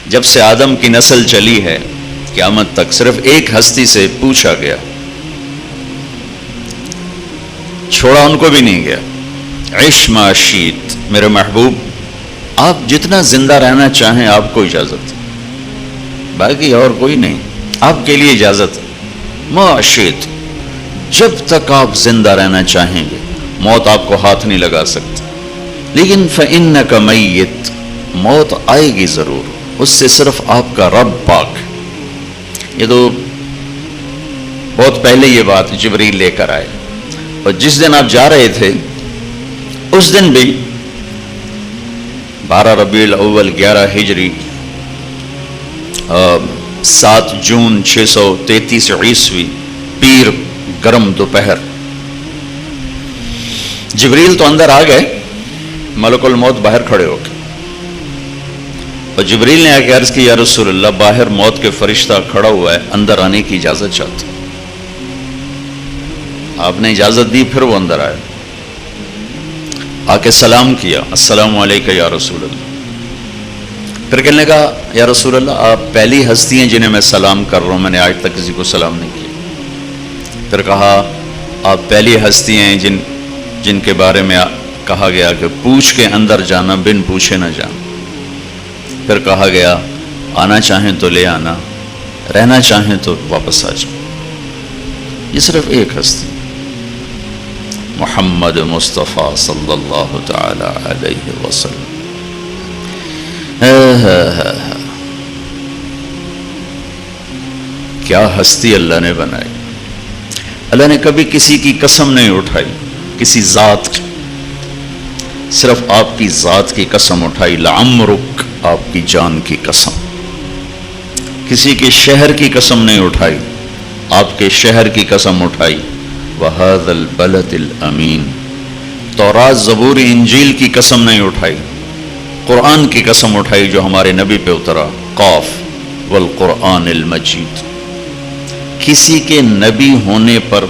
جب سے آدم کی نسل چلی ہے قیامت تک صرف ایک ہستی سے پوچھا گیا، چھوڑا ان کو بھی نہیں گیا، عش ما شئت، میرے محبوب آپ جتنا زندہ رہنا چاہیں آپ کو اجازت ہے، باقی اور کوئی نہیں، آپ کے لیے اجازت ہے، ما شئت، جب تک آپ زندہ رہنا چاہیں گے موت آپ کو ہاتھ نہیں لگا سکتی، لیکن فإنک میت، موت آئے گی ضرور، اس سے صرف آپ کا رب پاک ہے۔ یہ تو بہت پہلے یہ بات جبریل لے کر آئے، اور جس دن آپ جا رہے تھے اس دن بھی 12 ربیع الاول 11 ہجری 7 جون 633 عیسوی پیر گرم دوپہر، جبریل تو اندر آ گئے، ملک الموت باہر کھڑے ہو گئے، اور جبریل نے آ کے عرض کی یا رسول اللہ باہر موت کے فرشتہ کھڑا ہوا ہے، اندر آنے کی اجازت چاہتا۔ آپ نے اجازت دی، پھر وہ اندر آئے، آ کے سلام کیا، السلام علیکم یا رسول اللہ۔ پھر کہنے لگا یا رسول اللہ آپ پہلی ہستی ہیں جنہیں میں سلام کر رہا ہوں، میں نے آج تک کسی کو سلام نہیں کیا۔ پھر کہا آپ پہلی ہستی ہیں جن کے بارے میں کہا گیا کہ پوچھ کے اندر جانا، بن پوچھے نہ جانا۔ پھر کہا گیا آنا چاہیں تو لے آنا، رہنا چاہیں تو واپس آ جاؤ۔ یہ صرف ایک ہستی، محمد مصطفیٰ صلی اللہ تعالی علیہ وسلم۔ کیا ہستی اللہ نے بنائی! اللہ نے کبھی کسی کی قسم نہیں اٹھائی، کسی ذات کی، صرف آپ کی ذات کی قسم اٹھائی، لعمرک، آپ کی جان کی قسم۔ کسی کے شہر کی قسم نہیں اٹھائی، آپ کے شہر کی قسم اٹھائی، وَهَذَا الْبَلَدِ الْأَمِينَ۔ تورات، زبور، انجیل کی قسم نہیں اٹھائی، قرآن کی قسم اٹھائی جو ہمارے نبی پہ اترا، قاف والقرآن المجید۔ کسی کے نبی ہونے پر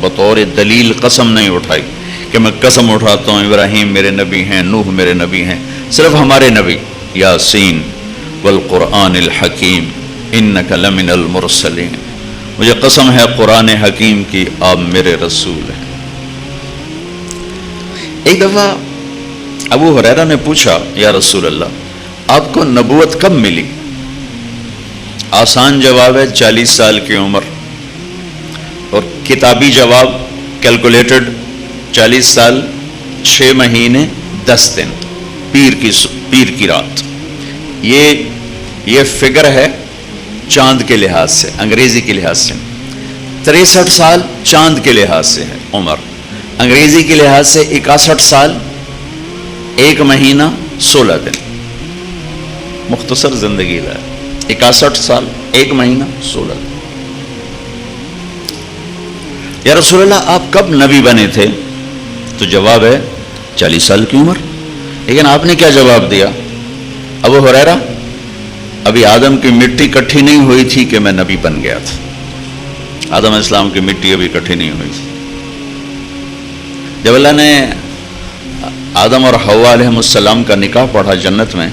بطور دلیل قسم نہیں اٹھائی کہ میں قسم اٹھاتا ہوں ابراہیم میرے نبی ہیں، نوح میرے نبی ہیں، صرف ہمارے نبی، یاسین والقرآن الحکیم انک لمن المرسلین، مجھے قسم ہے قرآن حکیم کی آپ میرے رسول ہیں۔ ایک دفعہ ابو ہریرہ نے پوچھا یا رسول اللہ آپ کو نبوت کب ملی؟ آسان جواب ہے 40 سال کی عمر، اور کتابی جواب کیلکولیٹڈ 40 سال 6 مہینے 10 دن، پیر کی رات۔ یہ فگر ہے چاند کے لحاظ سے، انگریزی کے لحاظ سے 63 سال چاند کے لحاظ سے ہے عمر، انگریزی کے لحاظ سے 61 سال 1 مہینہ 16 دن، مختصر زندگی ہے، 61 سال 1 مہینہ 16 دن۔ یا رسول اللہ آپ کب نبی بنے تھے؟ تو جواب ہے 40 سال کی عمر۔ لیکن آپ نے کیا جواب دیا؟ ابو ہریرہ ابھی آدم کی مٹی کٹھی نہیں ہوئی تھی کہ میں نبی بن گیا تھا، آدم علیہ السلام کی مٹی ابھی کٹھی نہیں ہوئی تھی۔ جب اللہ نے آدم اور حوا علیہ السلام کا نکاح پڑھا جنت میں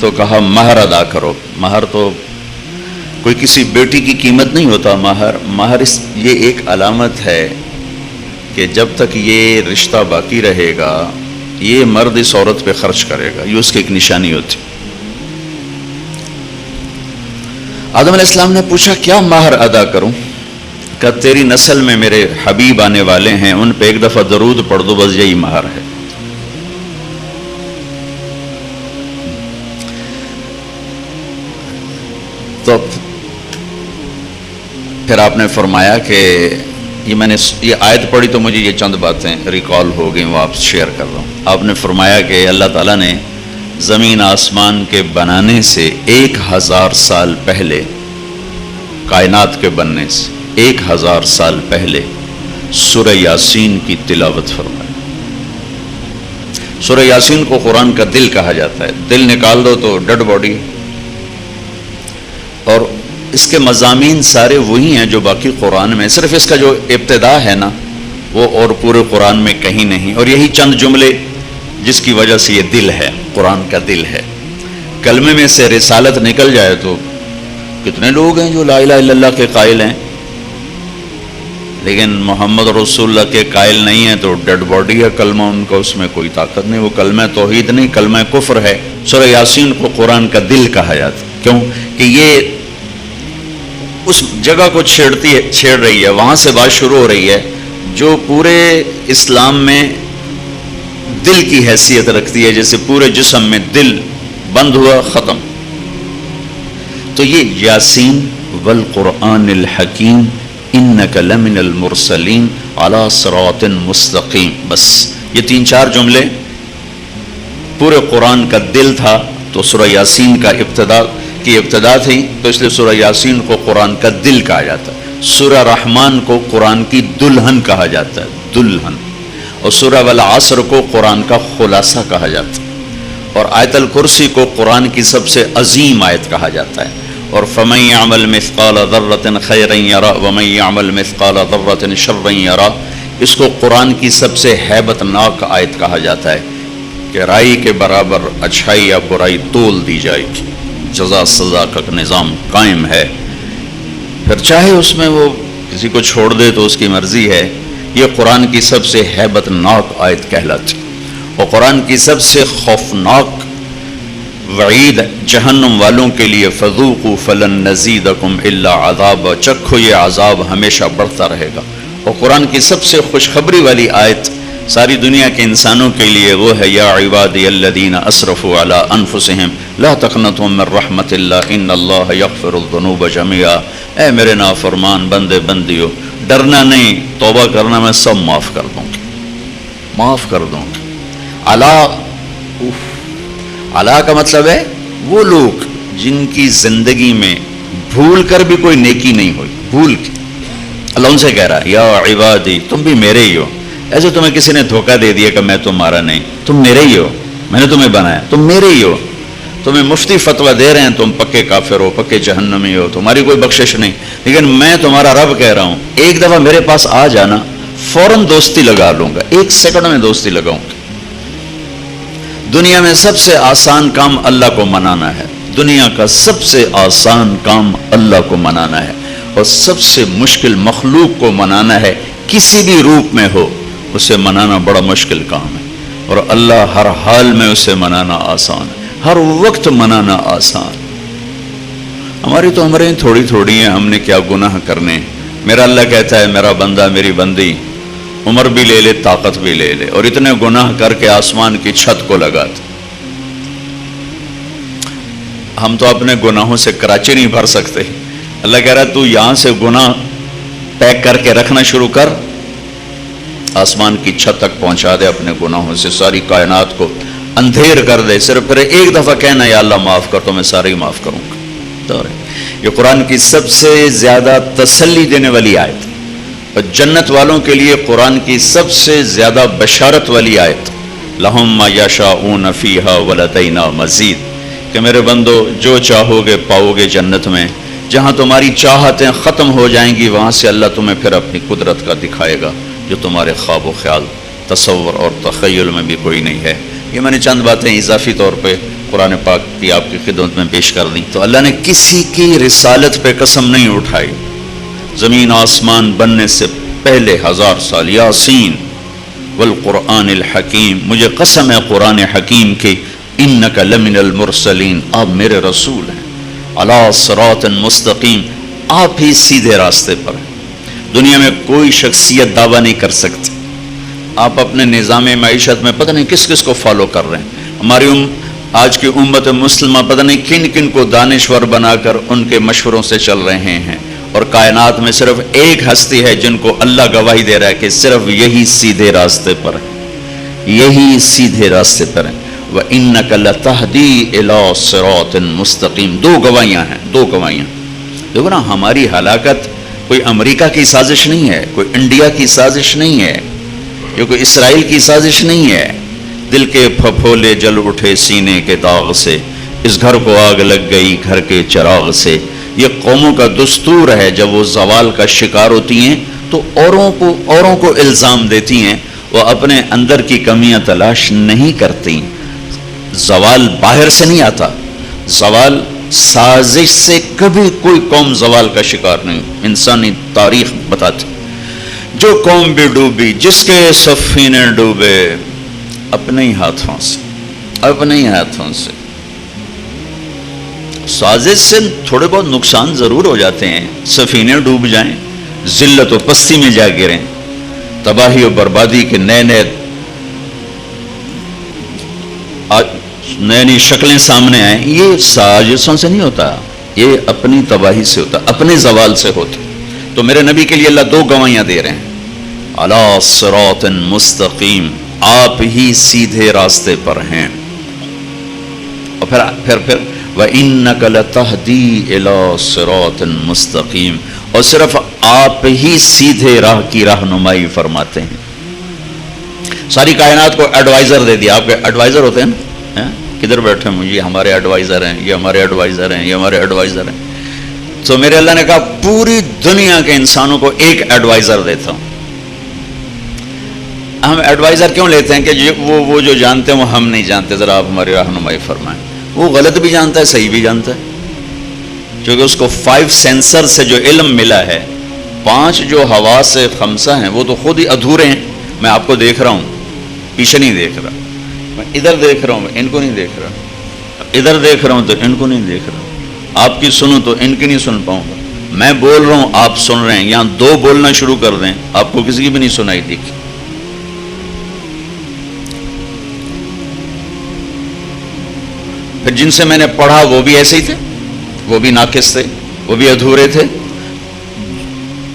تو کہا مہر ادا کرو۔ مہر تو کوئی کسی بیٹی کی قیمت نہیں ہوتا، مہر یہ ایک علامت ہے کہ جب تک یہ رشتہ باقی رہے گا یہ مرد اس عورت پہ خرچ کرے گا، یہ اس کی ایک نشانی ہوتی۔ آدم علیہ السلام نے پوچھا کیا مہر ادا کروں؟ کہ تیری نسل میں میرے حبیب آنے والے ہیں، ان پہ ایک دفعہ درود پڑھ دو، بس یہی مہر ہے۔ تو پھر آپ نے فرمایا کہ میں نے یہ آیت پڑھی تو مجھے یہ چند باتیں ریکال ہو گئیں، وہ آپ شیئر کر رہا ہوں۔ آپ نے فرمایا کہ اللہ تعالیٰ نے زمین آسمان کے بنانے سے 1000 سال پہلے، کائنات کے بننے سے 1000 سال پہلے سورہ یاسین کی تلاوت فرمائی۔ سورہ یاسین کو قرآن کا دل کہا جاتا ہے، دل نکال دو تو ڈیڈ باڈی، اور اس کے مضامین سارے وہی ہیں جو باقی قرآن میں، صرف اس کا جو ابتدا ہے نا وہ اور پورے قرآن میں کہیں نہیں، اور یہی چند جملے جس کی وجہ سے یہ دل ہے، قرآن کا دل ہے۔ کلمے میں سے رسالت نکل جائے تو کتنے لوگ ہیں جو لا الہ الا اللہ کے قائل ہیں، لیکن محمد رسول اللہ کے قائل نہیں ہیں تو ڈیڈ باڈی ہے کلمہ ان کا، اس میں کوئی طاقت نہیں، وہ کلمہ توحید نہیں، کلمہ کفر ہے۔ سورہ یاسین کو قرآن کا دل کہا جاتا ہے، کیوں کہ یہ اس جگہ کو چھیڑ رہی ہے، وہاں سے بات شروع ہو رہی ہے جو پورے اسلام میں دل کی حیثیت رکھتی ہے، جیسے پورے جسم میں دل بند ہوا ختم۔ تو یہ یاسین والقرآن الحکیم انک لمن المرسلین علی صراط مستقیم، بس یہ 3-4 جملے پورے قرآن کا دل تھا۔ تو سورہ یاسین کا ابتدا تھی، تو اس لیے سورہ یاسین کو قرآن کا دل کہا جاتا ہے۔ سورہ رحمان کو قرآن کی دلہن کہا جاتا ہے، دلہن، اور سورہ والعصر کو قرآن کا خلاصہ کہا جاتا ہے، اور آیت الکرسی کو قرآن کی سب سے عظیم آیت کہا جاتا ہے، اور فَمَن يَعْمَلْ مِثْقَالَ ذَرَّةٍ خَيْرًا يَرَهُ وَمَن يَعْمَلْ مِثْقَالَ ذَرَّةٍ شَرًّا يَرَهُ، اس کو قرآن کی سب سے ہیبت ناک آیت کہا جاتا ہے کہ رائی کے برابر اچھائی یا برائی تول دی جائے گی، جزا سزا کا نظام قائم ہے، پھر چاہے اس میں وہ کسی کو چھوڑ دے تو اس کی مرضی ہے۔ یہ قرآن کی سب سے ہیبت ناک آیت کہلاتی، اور قرآن کی سب سے خوفناک وعید جہنم والوں کے لیے فذوقوا فلن نزیدکم الا عذاب، چکھو یہ عذاب ہمیشہ بڑھتا رہے گا۔ اور قرآن کی سب سے خوشخبری والی آیت ساری دنیا کے انسانوں کے لیے وہ ہے یا عبادی الذین اسرفوا علی انفسہم لا تقنطوا من رحمت اللہ ان اللہ یغفر الذنوب جميعا، اے میرے نافرمان بندے بندیو، ڈرنا نہیں، توبہ کرنا، میں سب معاف کر دوں گی، معاف کر دوں گی۔ علا کا مطلب ہے وہ لوگ جن کی زندگی میں بھول کر بھی کوئی نیکی نہیں ہوئی، بھول کے اللہ ان سے کہہ رہا ہے یا عبادی تم بھی میرے ہی ہو، ایسے تمہیں کسی نے دھوکہ دے دیا کہ میں تمہارا نہیں، تم میرے ہی ہو، میں نے تمہیں بنایا، تم میرے ہی ہو، تمہیں مفتی فتویٰ دے رہے ہیں تم پکے کافر ہو، پکے جہنمی ہو، تمہاری کوئی بخشش نہیں، لیکن میں تمہارا رب کہہ رہا ہوں ایک دفعہ میرے پاس آ جانا، فوراً دوستی لگا لوں گا، 1 سیکنڈ میں دوستی لگاؤں گا۔ دنیا میں سب سے آسان کام اللہ کو منانا ہے، دنیا کا سب سے آسان کام اللہ کو منانا ہے، اور سب سے مشکل مخلوق کو منانا ہے، کسی بھی روپ میں ہو اسے منانا بڑا مشکل کام ہے، اور اللہ ہر حال میں اسے منانا آسان ہے، ہر وقت منانا آسان۔ ہماری تو عمریں تھوڑی تھوڑی ہیں، ہم نے کیا گناہ کرنے۔ میرا اللہ کہتا ہے میرا بندہ میری بندی عمر بھی لے لے طاقت بھی لے لے، اور اتنے گناہ کر کے آسمان کی چھت کو لگاتے۔ ہم تو اپنے گناہوں سے کراچی نہیں بھر سکتے، اللہ کہہ رہا ہے تو یہاں سے گناہ پیک کر کے رکھنا شروع کر، آسمان کی چھت تک پہنچا دے اپنے گناہوں سے، ساری کائنات کو اندھیر کر دے، صرف پھر ایک دفعہ کہنا یا اللہ معاف کر تو میں سارے ہی معاف کروں گا۔ یہ قرآن کی سب سے زیادہ تسلی دینے والی آیت، اور جنت والوں کے لیے قرآن کی سب سے زیادہ بشارت والی آیت، لہم ما یشاؤون فیہا ولدینا مزید، کہ میرے بندو جو چاہو گے پاؤ گے جنت میں، جہاں تمہاری چاہتیں ختم ہو جائیں گی وہاں سے اللہ تمہیں پھر اپنی قدرت کا دکھائے گا جو تمہارے خواب و خیال تصور اور تخیل میں بھی کوئی نہیں ہے۔ یہ میں نے چند باتیں اضافی طور پہ قرآن پاک کی آپ کی خدمت میں پیش کر دیں۔ تو اللہ نے کسی کی رسالت پہ قسم نہیں اٹھائی، زمین آسمان بننے سے پہلے 1000 سال، یاسین والقرآن الحکیم، مجھے قسم ہے قرآن حکیم کی، انک لمن المرسلین، آپ میرے رسول ہیں، علی صراط مستقیم، آپ ہی سیدھے راستے پر ہیں۔ دنیا میں کوئی شخصیت دعویٰ نہیں کر سکتی، آپ اپنے نظام معیشت میں پتہ نہیں کس کس کو فالو کر رہے ہیں۔ ہماری آج کی امت مسلمہ پتہ نہیں کن کن کو دانشور بنا کر ان کے مشوروں سے چل رہے ہیں، اور کائنات میں صرف ایک ہستی ہے جن کو اللہ گواہی دے رہا ہے کہ صرف یہی سیدھے راستے پر ہے، یہی سیدھے راستے پر ہے۔ وَإِنَّكَ لَتَهْدِي إِلَىٰ صِرَاطٍ مُسْتَقِيمٍ، 2 گواہیاں ہیں، 2 گواہیاں۔ دیکھو نا، ہماری ہلاکت کوئی امریکہ کی سازش نہیں ہے، کوئی انڈیا کی سازش نہیں ہے، یہ کوئی اسرائیل کی سازش نہیں ہے۔ دل کے پھپھولے جل اٹھے سینے کے داغ سے، اس گھر کو آگ لگ گئی گھر کے چراغ سے، یہ قوموں کا دستور ہے جب وہ زوال کا شکار ہوتی ہیں تو اوروں کو الزام دیتی ہیں، وہ اپنے اندر کی کمیاں تلاش نہیں کرتی۔ زوال باہر سے نہیں آتا، زوال سازش سے کبھی کوئی قوم زوال کا شکار نہیں. انسانی تاریخ بتاتی جو قوم بھی ڈوبی, جس کے سفینے ڈوبے, اپنے ہی ہاتھوں سے, اپنے ہی ہاتھوں سے. سازش سے تھوڑے بہت نقصان ضرور ہو جاتے ہیں, سفینے ڈوب جائیں, ذلت و پستی میں جا گریں, تباہی و بربادی کے نئے نئی شکلیں سامنے آئیں. یہ سازشوں سے نہیں ہوتا, یہ اپنی تباہی سے ہوتا, اپنے زوال سے ہوتا. تو میرے نبی کے لیے اللہ دو گواہیاں دے رہے ہیں, علی صراط مستقیم, آپ ہی سیدھے راستے پر ہیں. اور پھر وَإِنَّكَ لَتَهْدِي إِلَىٰ صِرَاطٍ مُسْتَقِيمٍ, اور صرف آپ ہی سیدھے راہ کی رہنمائی فرماتے ہیں. ساری کائنات کو ایڈوائزر دے دیا. آپ کے ایڈوائزر ہوتے ہیں نا, کدھر بیٹھے ہیں, یہ ہمارے ایڈوائزر ہیں, یہ ہمارے ایڈوائزر ہیں, یہ ہمارے ایڈوائزر ہیں. تو میرے اللہ نے کہا پوری دنیا کے انسانوں کو ایک ایڈوائزر دیتا ہوں. ہم ایڈوائزر کیوں لیتے ہیں کہ وہ جو جانتے ہیں وہ ہم نہیں جانتے, ذرا آپ ہماری رہنمائی فرمائیں. وہ غلط بھی جانتا ہے, صحیح بھی جانتا ہے, کیونکہ اس کو 5 سینسر سے جو علم ملا ہے, 5 جو حواس خمسہ ہیں, وہ تو خود ہی ادھورے ہیں. میں آپ کو دیکھ رہا ہوں, پیچھے نہیں دیکھ رہا, میں ادھر دیکھ رہا ہوں, ان کو نہیں دیکھ رہا, ادھر دیکھ رہا ہوں تو ان کو نہیں دیکھ رہا. آپ کی سنوں تو ان کی نہیں سن پاؤں گا. میں بول رہا ہوں, آپ سن رہے ہیں, یہاں 2 بولنا شروع کر دیں, آپ کو کسی کی بھی نہیں سنائی دی. پھر جن سے میں نے پڑھا وہ بھی ایسے ہی تھے, وہ بھی ناقص تھے, وہ بھی ادھورے تھے.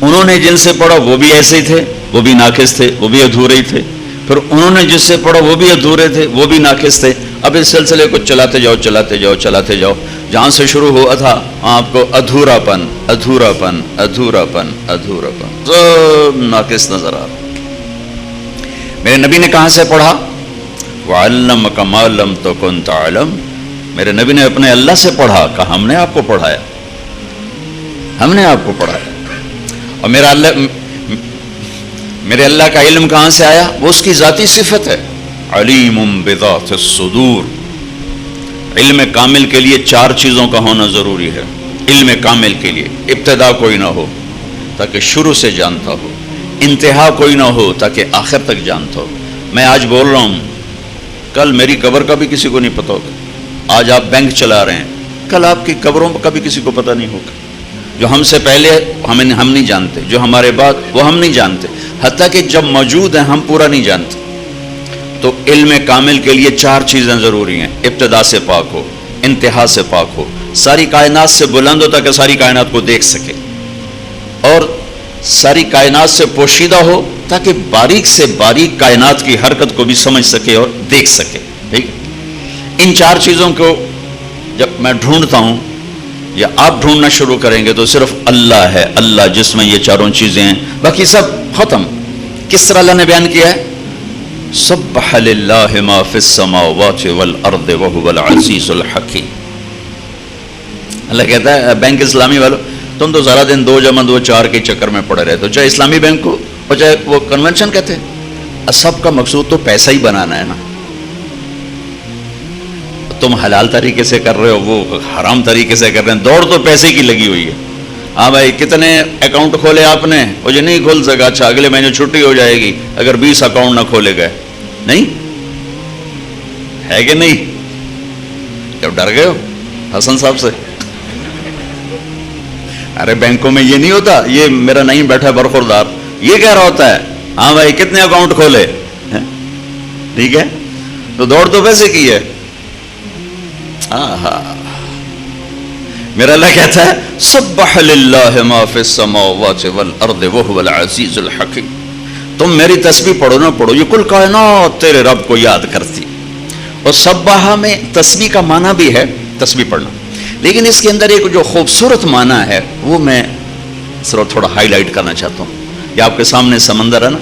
انہوں نے جن سے پڑھا وہ بھی ایسے ہی تھے, وہ بھی ناقص تھے, وہ بھی ادھورے ہی تھے. پھر انہوں نے جس سے پڑھا وہ بھی ادھورے تھے, وہ بھی ناقص تھے. اب اس سلسلے کو چلاتے جاؤ, چلاتے جاؤ, چلاتے جاؤ. جہاں سے شروع ہوا تھا آپ کو ادھورا پن, ادھورا پن, ادھورا پن, ادھورا پن, سب ناقص نظر آ رہا. میرے نبی نے کہاں سے پڑھا؟ وَعَلَّمَكَ مَا لَمْ تَكُنْ تَعْلَمْ. میرے نبی نے اپنے اللہ سے پڑھا, کہا ہم نے آپ کو پڑھایا, ہم نے آپ کو پڑھایا. اور میرے اللہ کا علم کہاں سے آیا؟ وہ اس کی ذاتی صفت ہے, علیم بذات الصدور. علم کامل کے لیے 4 چیزوں کا ہونا ضروری ہے. علم کامل کے لیے ابتدا کوئی نہ ہو تاکہ شروع سے جانتا ہو, انتہا کوئی نہ ہو تاکہ آخر تک جانتا ہو. میں آج بول رہا ہوں, کل میری قبر کا بھی کسی کو نہیں پتہ ہوگا. آج آپ بینک چلا رہے ہیں, کل آپ کی قبروں کا بھی کسی کو پتہ نہیں ہوگا. جو ہم سے پہلے ہم نہیں جانتے, جو ہمارے بعد وہ ہم نہیں جانتے, حتیٰ کہ جب موجود ہیں ہم پورا نہیں جانتے. تو علم کامل کے لیے 4 چیزیں ضروری ہیں. ابتدا سے پاک ہو, انتہا سے پاک ہو, ساری کائنات سے بلند ہو تاکہ ساری کائنات کو دیکھ سکے, اور ساری کائنات سے پوشیدہ ہو تاکہ باریک سے باریک کائنات کی حرکت کو بھی سمجھ سکے اور دیکھ سکے. ٹھیک. ان 4 چیزوں کو جب میں ڈھونڈتا ہوں یا آپ ڈھونڈنا شروع کریں گے تو صرف اللہ ہے, اللہ جس میں یہ 4 چیزیں ہیں, باقی سب ختم. کس طرح اللہ نے بیان کیا ہے؟ سبح للہ ما فی السماوات والارض وہو العزیز الحکیم. اللہ کہتا ہے بینک اسلامی والوں, تم تو سارا دن 2 + 2 4 کے چکر میں پڑے رہتے ہو, چاہے اسلامی بینک ہو اور چاہے وہ کنونشن کہتے ہیں. سب کا مقصود تو پیسہ ہی بنانا ہے نا. تم حلال طریقے سے کر رہے ہو, وہ حرام طریقے سے کر رہے ہیں, دوڑ تو پیسے کی لگی ہوئی ہے. ہاں بھائی کتنے اکاؤنٹ کھولے آپ نے؟ وہ جو نہیں کھول سکا, اچھا اگلے مہینے چھٹی ہو جائے گی اگر 20 اکاؤنٹ نہ کھولے گئے. نہیں ہے کہ نہیں؟ جب ڈر گئے ہو حسن صاحب سے. ارے بینکوں میں یہ نہیں ہوتا, یہ میرا نہیں بیٹھا برخوردار, یہ کہہ رہا ہوتا ہے ہاں بھائی کتنے اکاؤنٹ کھولے. ٹھیک ہے, تو دوڑ تو پیسے کی ہے. میرا اللہ کہتا ہے سبح للہ ما فی السماوات والارض وہو العزیز الحکیم. تم میری تسبیح پڑھو نہ پڑھو, یہ کل کائنات تیرے رب کو یاد کرتی. اور سبحہ میں تسبیح کا معنی بھی ہے تسبیح پڑھنا, لیکن اس کے اندر ایک جو خوبصورت معنی ہے وہ میں صرف تھوڑا ہائی لائٹ کرنا چاہتا ہوں. یہ آپ کے سامنے سمندر ہے نا,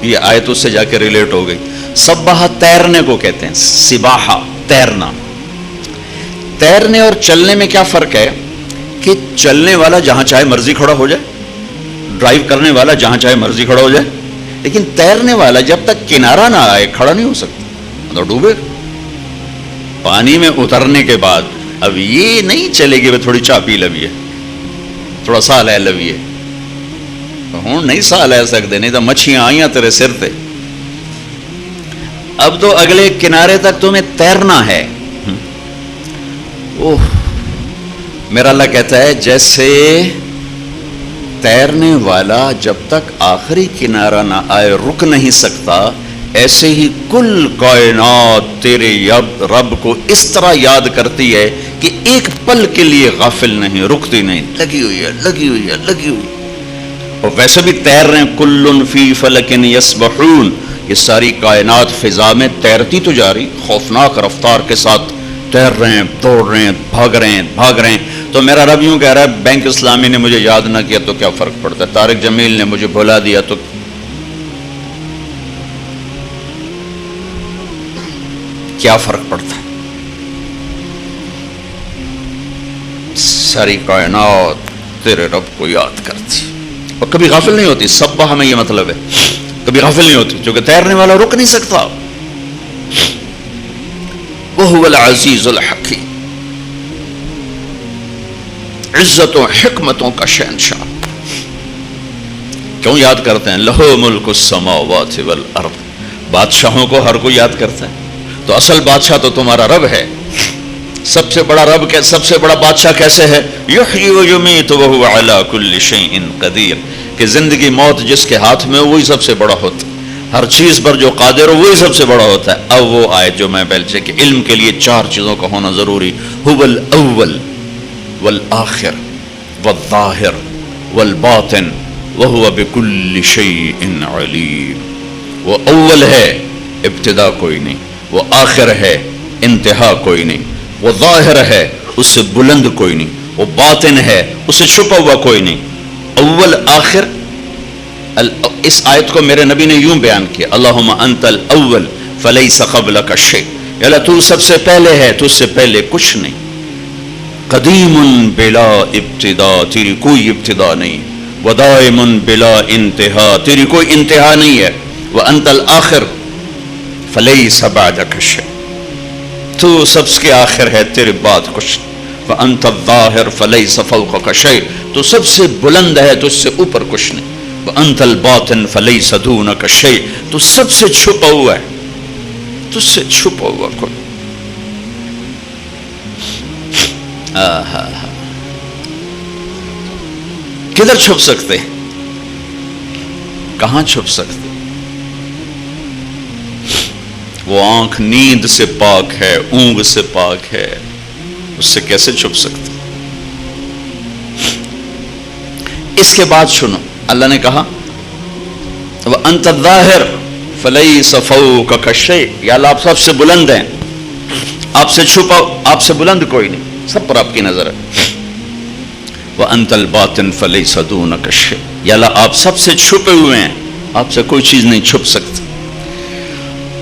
یہ آیت اس سے جا کے ریلیٹ ہو گئی. سبحہ تیرنے کو کہتے ہیں, سباحہ تیرنا. تیرنے اور چلنے میں کیا فرق ہے کہ چلنے والا جہاں چاہے مرضی کھڑا ہو جائے, ڈرائیو کرنے والا جہاں چاہے مرضی کھڑا ہو جائے, لیکن تیرنے والا جب تک کنارہ نہ آئے کھڑا نہیں ہو سکتا, مطلب ڈوبے. پانی میں اترنے کے بعد اب یہ نہیں چلے گی تھوڑی چاہ پی لویے، تھوڑا سا لے لویے، ہوں نہیں سا لے سکتے، نہیں تو مچھیاں آئیاں تیرے سر تے۔ اب تو اگلے کنارے تک تمہیں تیرنا ہے۔ اوہ، میرا اللہ کہتا ہے جیسے تیرنے والا جب تک آخری کنارہ نہ آئے رک نہیں سکتا، ایسے ہی کل کائنات تیرے رب کو اس طرح یاد کرتی ہے کہ ایک پل کے لیے غافل نہیں، رکتی نہیں، لگی ہوئی ہے، لگی ہوئی ہے، لگی ہوئی ہے۔ اور ویسے بھی تیر رہے ہیں، کل فی فلک یسبحون، یہ ساری کائنات فضا میں تیرتی تو جاری، خوفناک رفتار کے ساتھ تیر رہے ہیں، دوڑ رہے ہیں، بھاگ رہے ہیں، بھاگ رہے ہیں۔ تو میرا رب یوں کہہ رہا ہے بینک اسلامی نے مجھے یاد نہ کیا تو کیا فرق پڑتا ہے، طارق جمیل نے مجھے بھلا دیا تو کیا فرق پڑتا ہے؟ ساری کائنات تیرے رب کو یاد کرتی اور کبھی غافل نہیں ہوتی۔ سبح میں یہ مطلب ہے کبھی غافل نہیں ہوتی، کیونکہ تیرنے والا رک نہیں سکتا۔ وَهُوَ الْعَزِيزُ الْحَكِيمُ، عزتوں حکمتوں کا شہنشاہ۔ کیوں یاد کرتے ہیں؟ لَهُ مُلْكُ السَّمَاوَاتِ وَالْأَرْضِ، بادشاہوں کو ہر کوئی یاد کرتا ہے، تو اصل بادشاہ تو تمہارا رب ہے۔ سب سے بڑا رب کے سب سے بڑا بادشاہ کیسے ہے؟ یحیی و یمیت وہو علی کل شیء قدیر، کہ زندگی موت جس کے ہاتھ میں وہی سب سے بڑا ہوتا ہے، ہر چیز پر جو قادر ہو وہی سب سے بڑا ہوتا ہے۔ اب وہ آیت جو میں پہلے کہ علم کے لیے چار چیزوں کا ہونا ضروری، هو الاول والآخر والظاہر والباطن وہو بکل شیء علیم۔ وہ اول ہے، ابتدا کوئی نہیں، وہ آخر ہے، انتہا کوئی نہیں، وہ ظاہر ہے، اس سے بلند کوئی نہیں، وہ باطن ہے، اس سے چھپا ہوا کوئی نہیں۔ اول آخر۔ اس آیت کو میرے نبی نے یوں بیان کیا، اللہم انت الاول فلیس قبلک شیء، یا اللہ تو سب سے پہلے ہے، تو اس سے پہلے کچھ نہیں۔ قدیم بلا ابتدا، تیری کوئی ابتدا نہیں، ودائم بلا انتہا، تیری کوئی انتہا نہیں ہے، وانت الآخر فلیس بعدک شیء، تو سب کے آخر ہے، تیرے بعد کچھ نہیں۔ وانت الظاہر فلیس فوقک شیء، تو سب سے بلند ہے، تو اس سے اوپر کچھ نہیں۔ وانت الباطن فلیس دونک شیء، تو سب سے چھپا ہوا ہے، تو اس سے چھپا ہوا کوئی۔ کدھر چھپ سکتے؟ کہاں چھپ سکتے؟ وہ آنکھ نیند سے پاک ہے، اونگ سے پاک ہے، اس سے کیسے چھپ سکتے؟ اس کے بعد سنو، اللہ نے کہا وَأَنْتَ الظَّاهِرُ فَلَيْسَ فَوْقَكَ شَيْءٌ، یا اللہ آپ سب سے بلند ہیں، آپ سے چھپا، آپ سے بلند کوئی نہیں، سب پر آپ کی نظر ہے۔ وَأَنْتَ الْبَاطِنُ فَلَيْسَ دُونَكَ شَيْءٌ، یا اللہ آپ سب سے چھپے ہوئے ہیں، آپ سے کوئی چیز نہیں چھپ سکتی۔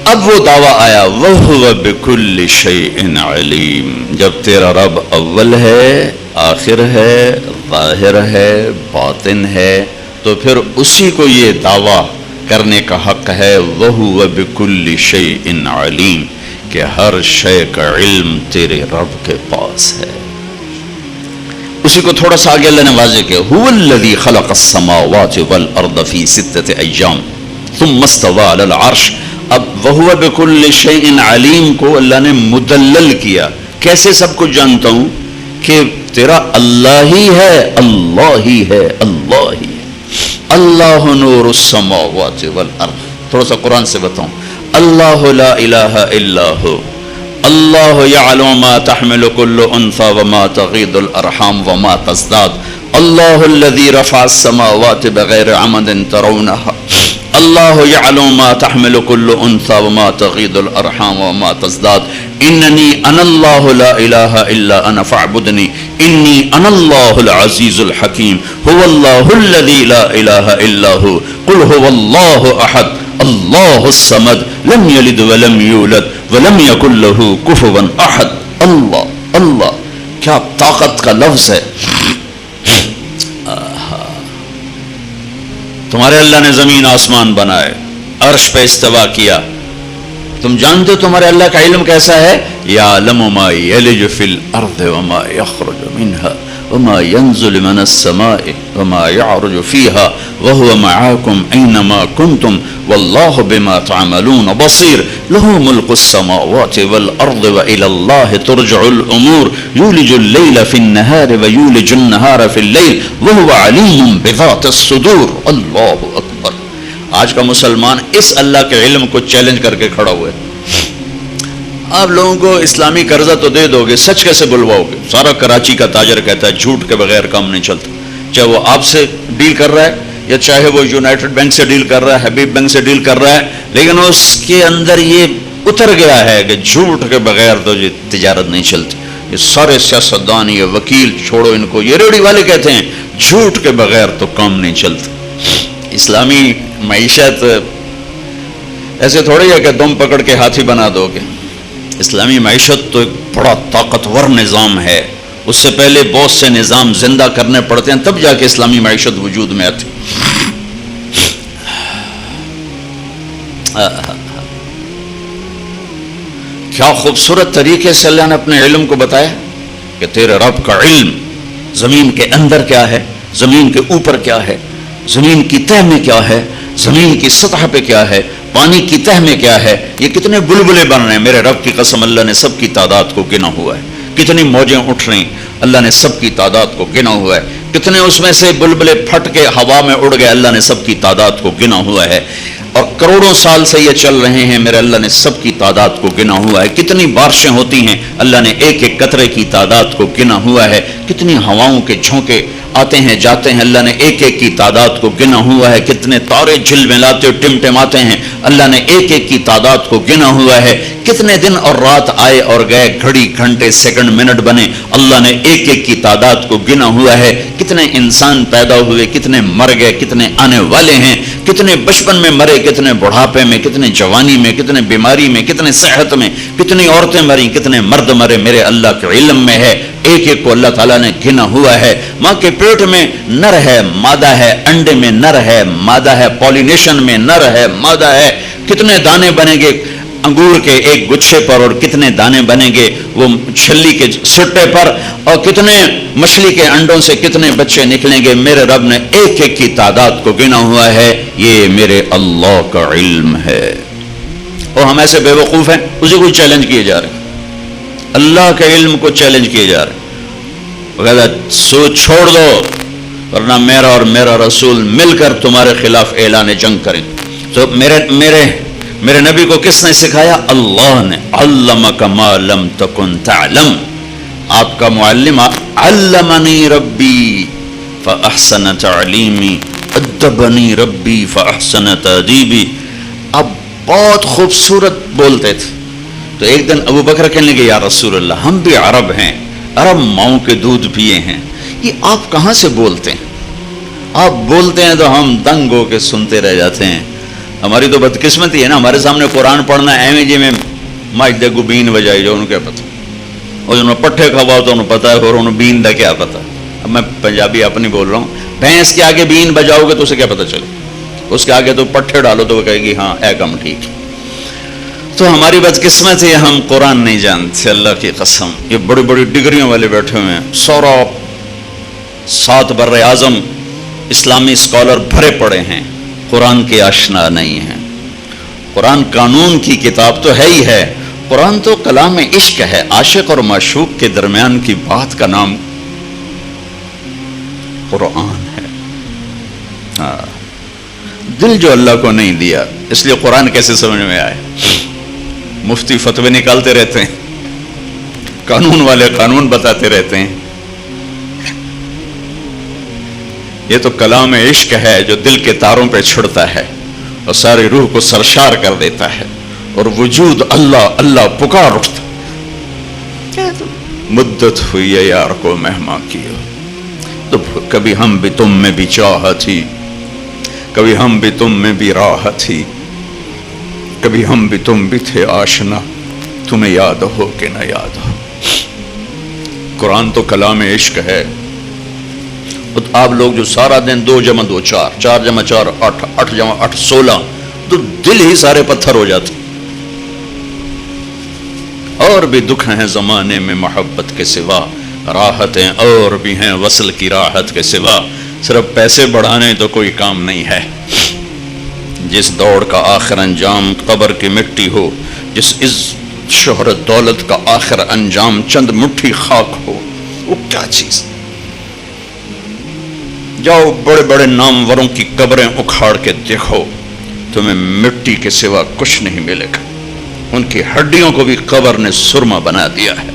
اب وہ دعویٰ آیا وَهُوَ بِكُلِّ شَيْءٍ عَلِيمٌ، جب تیرا رب اول ہے، آخر ہے، ظاہر ہے، باطن ہے، تو پھر اسی کو یہ دعویٰ کرنے کا حق ہے وَهُوَ بِكُلِّ شَيْءٍ عَلِيمٌ، کہ ہر شے کا علم تیرے رب کے پاس ہے۔ اسی کو تھوڑا سا آگے اللہ نے واضح کیا، هُوَ الَّذِي خَلَقَ السَّمَاوَاتِ وَالْأَرْضَ فِي سِتَّةِ أَيَّامٍ ثُمَّ اسْتَوَىٰ عَلَى الْعَرْشِ۔ اب وَهُوَ بِكُلِّ شَيْءٍ عَلِيمٌ کو اللہ نے مدلل کیا، کیسے سب کچھ جانتا ہوں؟ کہ تیرا اللہ ہی ہے، اللہ ہی ہے، اللہ ہی ہے۔ اللہ نور السماوات والارض، تھوڑا سا قرآن سے بتاؤں، اللہ لا الہ الا ہو، اللہ یعلم ما تحمل کل انثى وما تغیض الارحام وما تزداد، اللہ الذی رفع السماوات بغیر عمد ترونها، اللہ یعلم ما تحمل کل انثى وما تغیض الارحام وما تزداد، اننی انا اللہ لا الہ الا انا فاعبدنی انی انا اللہ العزیز الحکیم، هو اللہ الذی لا الہ الا ہو، قل هو اللہ احد اللہ الصمد لم یلد ولم یولد ولم یکن له کفوا احد۔ اللہ اللہ، کیا طاقت کا لفظ ہے۔ تمہارے اللہ نے زمین آسمان بنائے، عرش پہ استوا کیا، تم جانتے ہو تمہارے اللہ کا علم کیسا ہے؟ یعلم ما یلج فی الارض وما یخرج منها وما ينزل من السماء وما يعرج فيها وهو معاكم أينما كنتم والله بما تعملون بصير له ملك السماوات والأرض وإلى الله ترجع الأمور يولج الليل في النهار ويولج النهار في الليل وهو عليم بذات الصدور. اللہ اکبر. آج کا مسلمان اس اللہ کے علم کو چیلنج کر کے کھڑا ہوا ہے. آپ لوگوں کو اسلامی قرضہ تو دے دو گے، سچ کیسے بلواؤ گے؟ سارا کراچی کا تاجر کہتا ہے جھوٹ کے بغیر کام نہیں چلتا، چاہے وہ آپ سے ڈیل کر رہا ہے یا چاہے وہ یونائٹڈ بینک سے ڈیل کر رہا ہے، حبیب بینک سے ڈیل کر رہا ہے، لیکن اس کے اندر یہ اتر گیا ہے کہ جھوٹ کے بغیر تو یہ تجارت نہیں چلتی. یہ سارے سیاستدان، یہ وکیل چھوڑو ان کو، یہ ریڑھی والے کہتے ہیں جھوٹ کے بغیر تو کام نہیں چلتا. اسلامی معیشت ایسے تھوڑی ہے کہ دم پکڑ کے ہاتھی بنا دو گے. اسلامی معیشت تو ایک بڑا طاقتور نظام ہے، اس سے پہلے بہت سے نظام زندہ کرنے پڑتے ہیں تب جا کے اسلامی معیشت وجود میں آتی. کیا خوبصورت طریقے سے اللہ نے اپنے علم کو بتایا کہ تیرے رب کا علم زمین کے اندر کیا ہے، زمین کے اوپر کیا ہے، زمین کی تہ میں کیا ہے، زمین کی سطح پہ کیا ہے، پانی کی تہ میں کیا ہے. یہ کتنے بلبلے بن رہے ہیں، میرے رب کی قسم اللہ نے سب کی تعداد کو گنا ہوا ہے. کتنی موجیں اٹھ رہی ہیں، اللہ نے سب کی تعداد کو گنا ہوا ہے. کتنے اس میں سے بلبلے پھٹ کے ہوا میں اڑ گئے، اللہ نے سب کی تعداد کو گنا ہوا ہے. اور کروڑوں سال سے یہ چل رہے ہیں، میرے اللہ نے سب کی تعداد کو گنا ہوا ہے. کتنی بارشیں ہوتی ہیں، اللہ نے ایک ایک قطرے کی تعداد کو گنا ہوا ہے. کتنی ہواؤں کے جھونکے آتے ہیں جاتے ہیں، اللہ نے ایک ایک کی تعداد کو گنا ہوا ہے. کتنے تارے جھلملاتے اور ٹمٹماتے ہیں، اللہ نے ایک ایک کی تعداد کو گنا ہوا ہے. کتنے دن اور رات آئے اور گئے، گھڑی گھنٹے سیکنڈ منٹ بنے، اللہ نے ایک ایک کی تعداد کو گنا ہوا ہے. کتنے انسان پیدا ہوئے، کتنے مر گئے، کتنے آنے والے ہیں، کتنے بچپن میں مرے، کتنے بڑھاپے میں، کتنے جوانی میں، کتنے بیماری میں، کتنے صحت میں، کتنی عورتیں مریں، کتنے مرد مرے، میرے اللہ کے علم میں ہے. ایک ایک کو اللہ تعالیٰ نے گنا ہوا ہے. ماں کے پیٹ میں نر ہے مادہ ہے، انڈے میں نر ہے مادہ ہے، پولینیشن میں نر ہے مادہ ہے. کتنے دانے بنیں گے انگور کے ایک گچھے پر، اور کتنے دانے بنیں گے وہ چھلی کے سٹے پر، اور کتنے مچھلی کے انڈوں سے کتنے بچے نکلیں گے. میرے رب نے ایک ایک کی تعداد کو گنا ہوا ہے. یہ میرے اللہ کا علم ہے. اور ہم ایسے بے وقوف ہیں، اسی کو چیلنج کیے جا رہے ہیں، اللہ کے علم کو چیلنج کیے جا رہے ہیں. وہ کہتا ہے سوچ چھوڑ دو ورنہ میرا اور میرا رسول مل کر تمہارے خلاف اعلان جنگ کریں. تو میرے نبی کو کس نے سکھایا؟ اللہ نے. علمک ما لم تکن تعلم. آپ کا معلم علمنی ربی فاحسن تعلیمی ادبنی ربی فاحسن تادیبی. آپ بہت خوبصورت بولتے تھے. تو ایک دن ابو بکر کہنے لگے یا رسول اللہ ہم بھی عرب ہیں، عرب ماؤں کے دودھ پیے ہیں، یہ آپ کہاں سے بولتے ہیں؟ آپ بولتے ہیں تو ہم دنگ ہو کے سنتے رہ جاتے ہیں. ہماری تو بدقسمتی ہے نا، ہمارے سامنے قرآن پڑھنا ایویں جی میں ماجدے کو بین بجائی جو انہوں کیا پتا، اور جنہوں نے پٹھے کھواؤ تو انہوں پتا ہے، اور انہوں بین دا کیا پتا. اب میں پنجابی اپنی بول رہا ہوں، بھینس کے آگے بین بجاؤ گے تو اسے کیا پتا چلے، اس کے آگے تو پٹھے ڈالو تو وہ کہے گی ہاں اے کم ٹھیک. تو ہماری بدقسمت ہے ہم قرآن نہیں جانتے، اللہ کی قسم. یہ بڑی بڑی ڈگریوں والے بیٹھے ہوئے ہیں، سورا 7 بر اعظم اسلامی اسکالر بھرے پڑے ہیں، قرآن کے آشنا نہیں ہیں. قرآن قانون کی کتاب تو ہے ہی ہے، قرآن تو کلام عشق ہے، عاشق اور معشوق کے درمیان کی بات کا نام قرآن ہے. ہاں دل جو اللہ کو نہیں دیا، اس لیے قرآن کیسے سمجھ میں آئے؟ مفتی فتوے نکالتے رہتے ہیں، قانون والے قانون بتاتے رہتے ہیں. یہ تو کلام عشق ہے جو دل کے تاروں پہ چھڑتا ہے اور ساری روح کو سرشار کر دیتا ہے، اور وجود اللہ اللہ پکار اٹھتا. مدت ہوئی ہے یار کو مہمان کی ہو، تو کبھی ہم بھی تم میں بھی چاہ تھی، کبھی ہم بھی تم میں بھی راہ تھی، کبھی ہم بھی تم بھی تھے آشنا، تمہیں یاد ہو کہ نہ یاد ہو. قرآن تو کلام عشق ہے. آپ لوگ جو سارا دن 2 × 2 4، 4 × 4 8، 8 × 8 16، تو دل ہی سارے پتھر ہو جاتے. اور بھی دکھ ہیں زمانے میں محبت کے سوا، راحتیں اور بھی ہیں وصل کی راحت کے سوا، صرف پیسے بڑھانے تو کوئی کام نہیں ہے۔ جس دوڑ کا آخر انجام قبر کی مٹی ہو، جس شہرت دولت کا آخر انجام چند مٹھی خاک ہو، وہ کیا چیز؟ جاؤ بڑے بڑے ناموروں کی قبریں اکھاڑ کے دیکھو، تمہیں مٹی کے سوا کچھ نہیں ملے گا۔ ان کی ہڈیوں کو بھی قبر نے سرما بنا دیا ہے۔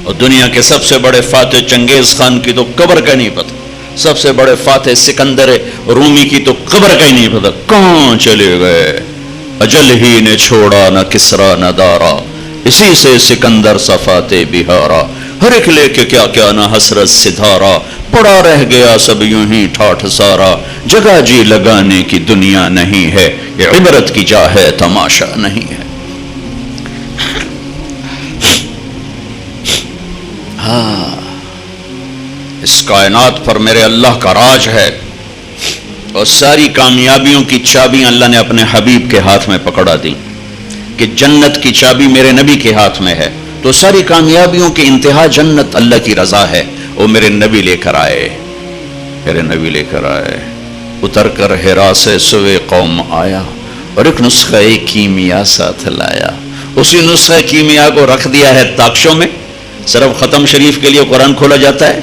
اور دنیا کے سب سے بڑے فاتح چنگیز خان کی تو قبر کا نہیں پتہ، سب سے بڑے فاتح سکندر رومی کی تو قبر کا ہی نہیں پتہ، کہاں چلے گئے؟ اجل ہی نے چھوڑا نہ کسرا نہ دارا، اسی سے سکندر سا فاتح بہارا، ہر ایک لے کے کیا کیا نہ حسرت ستارا، پڑا رہ گیا سب یوں ہی ٹھاٹھ سارا، جگہ جی لگانے کی دنیا نہیں ہے، یہ عبرت کی جا ہے تماشا نہیں ہے۔ اس کائنات پر میرے اللہ کا راج ہے، اور ساری کامیابیوں کی چابیاں اللہ نے اپنے حبیب کے ہاتھ میں پکڑا دی کہ جنت کی چابی میرے نبی کے ہاتھ میں ہے، تو ساری کامیابیوں کی انتہا جنت اللہ کی رضا ہے۔ وہ میرے نبی لے کر آئے، میرے نبی لے کر آئے، اتر کر ہرا سے سوے قوم آیا، اور ایک نسخہ کیمیا ساتھ لایا۔ اسی نسخہ کیمیا کو رکھ دیا ہے تاکشوں میں، صرف ختم شریف کے لیے قرآن کھولا جاتا ہے،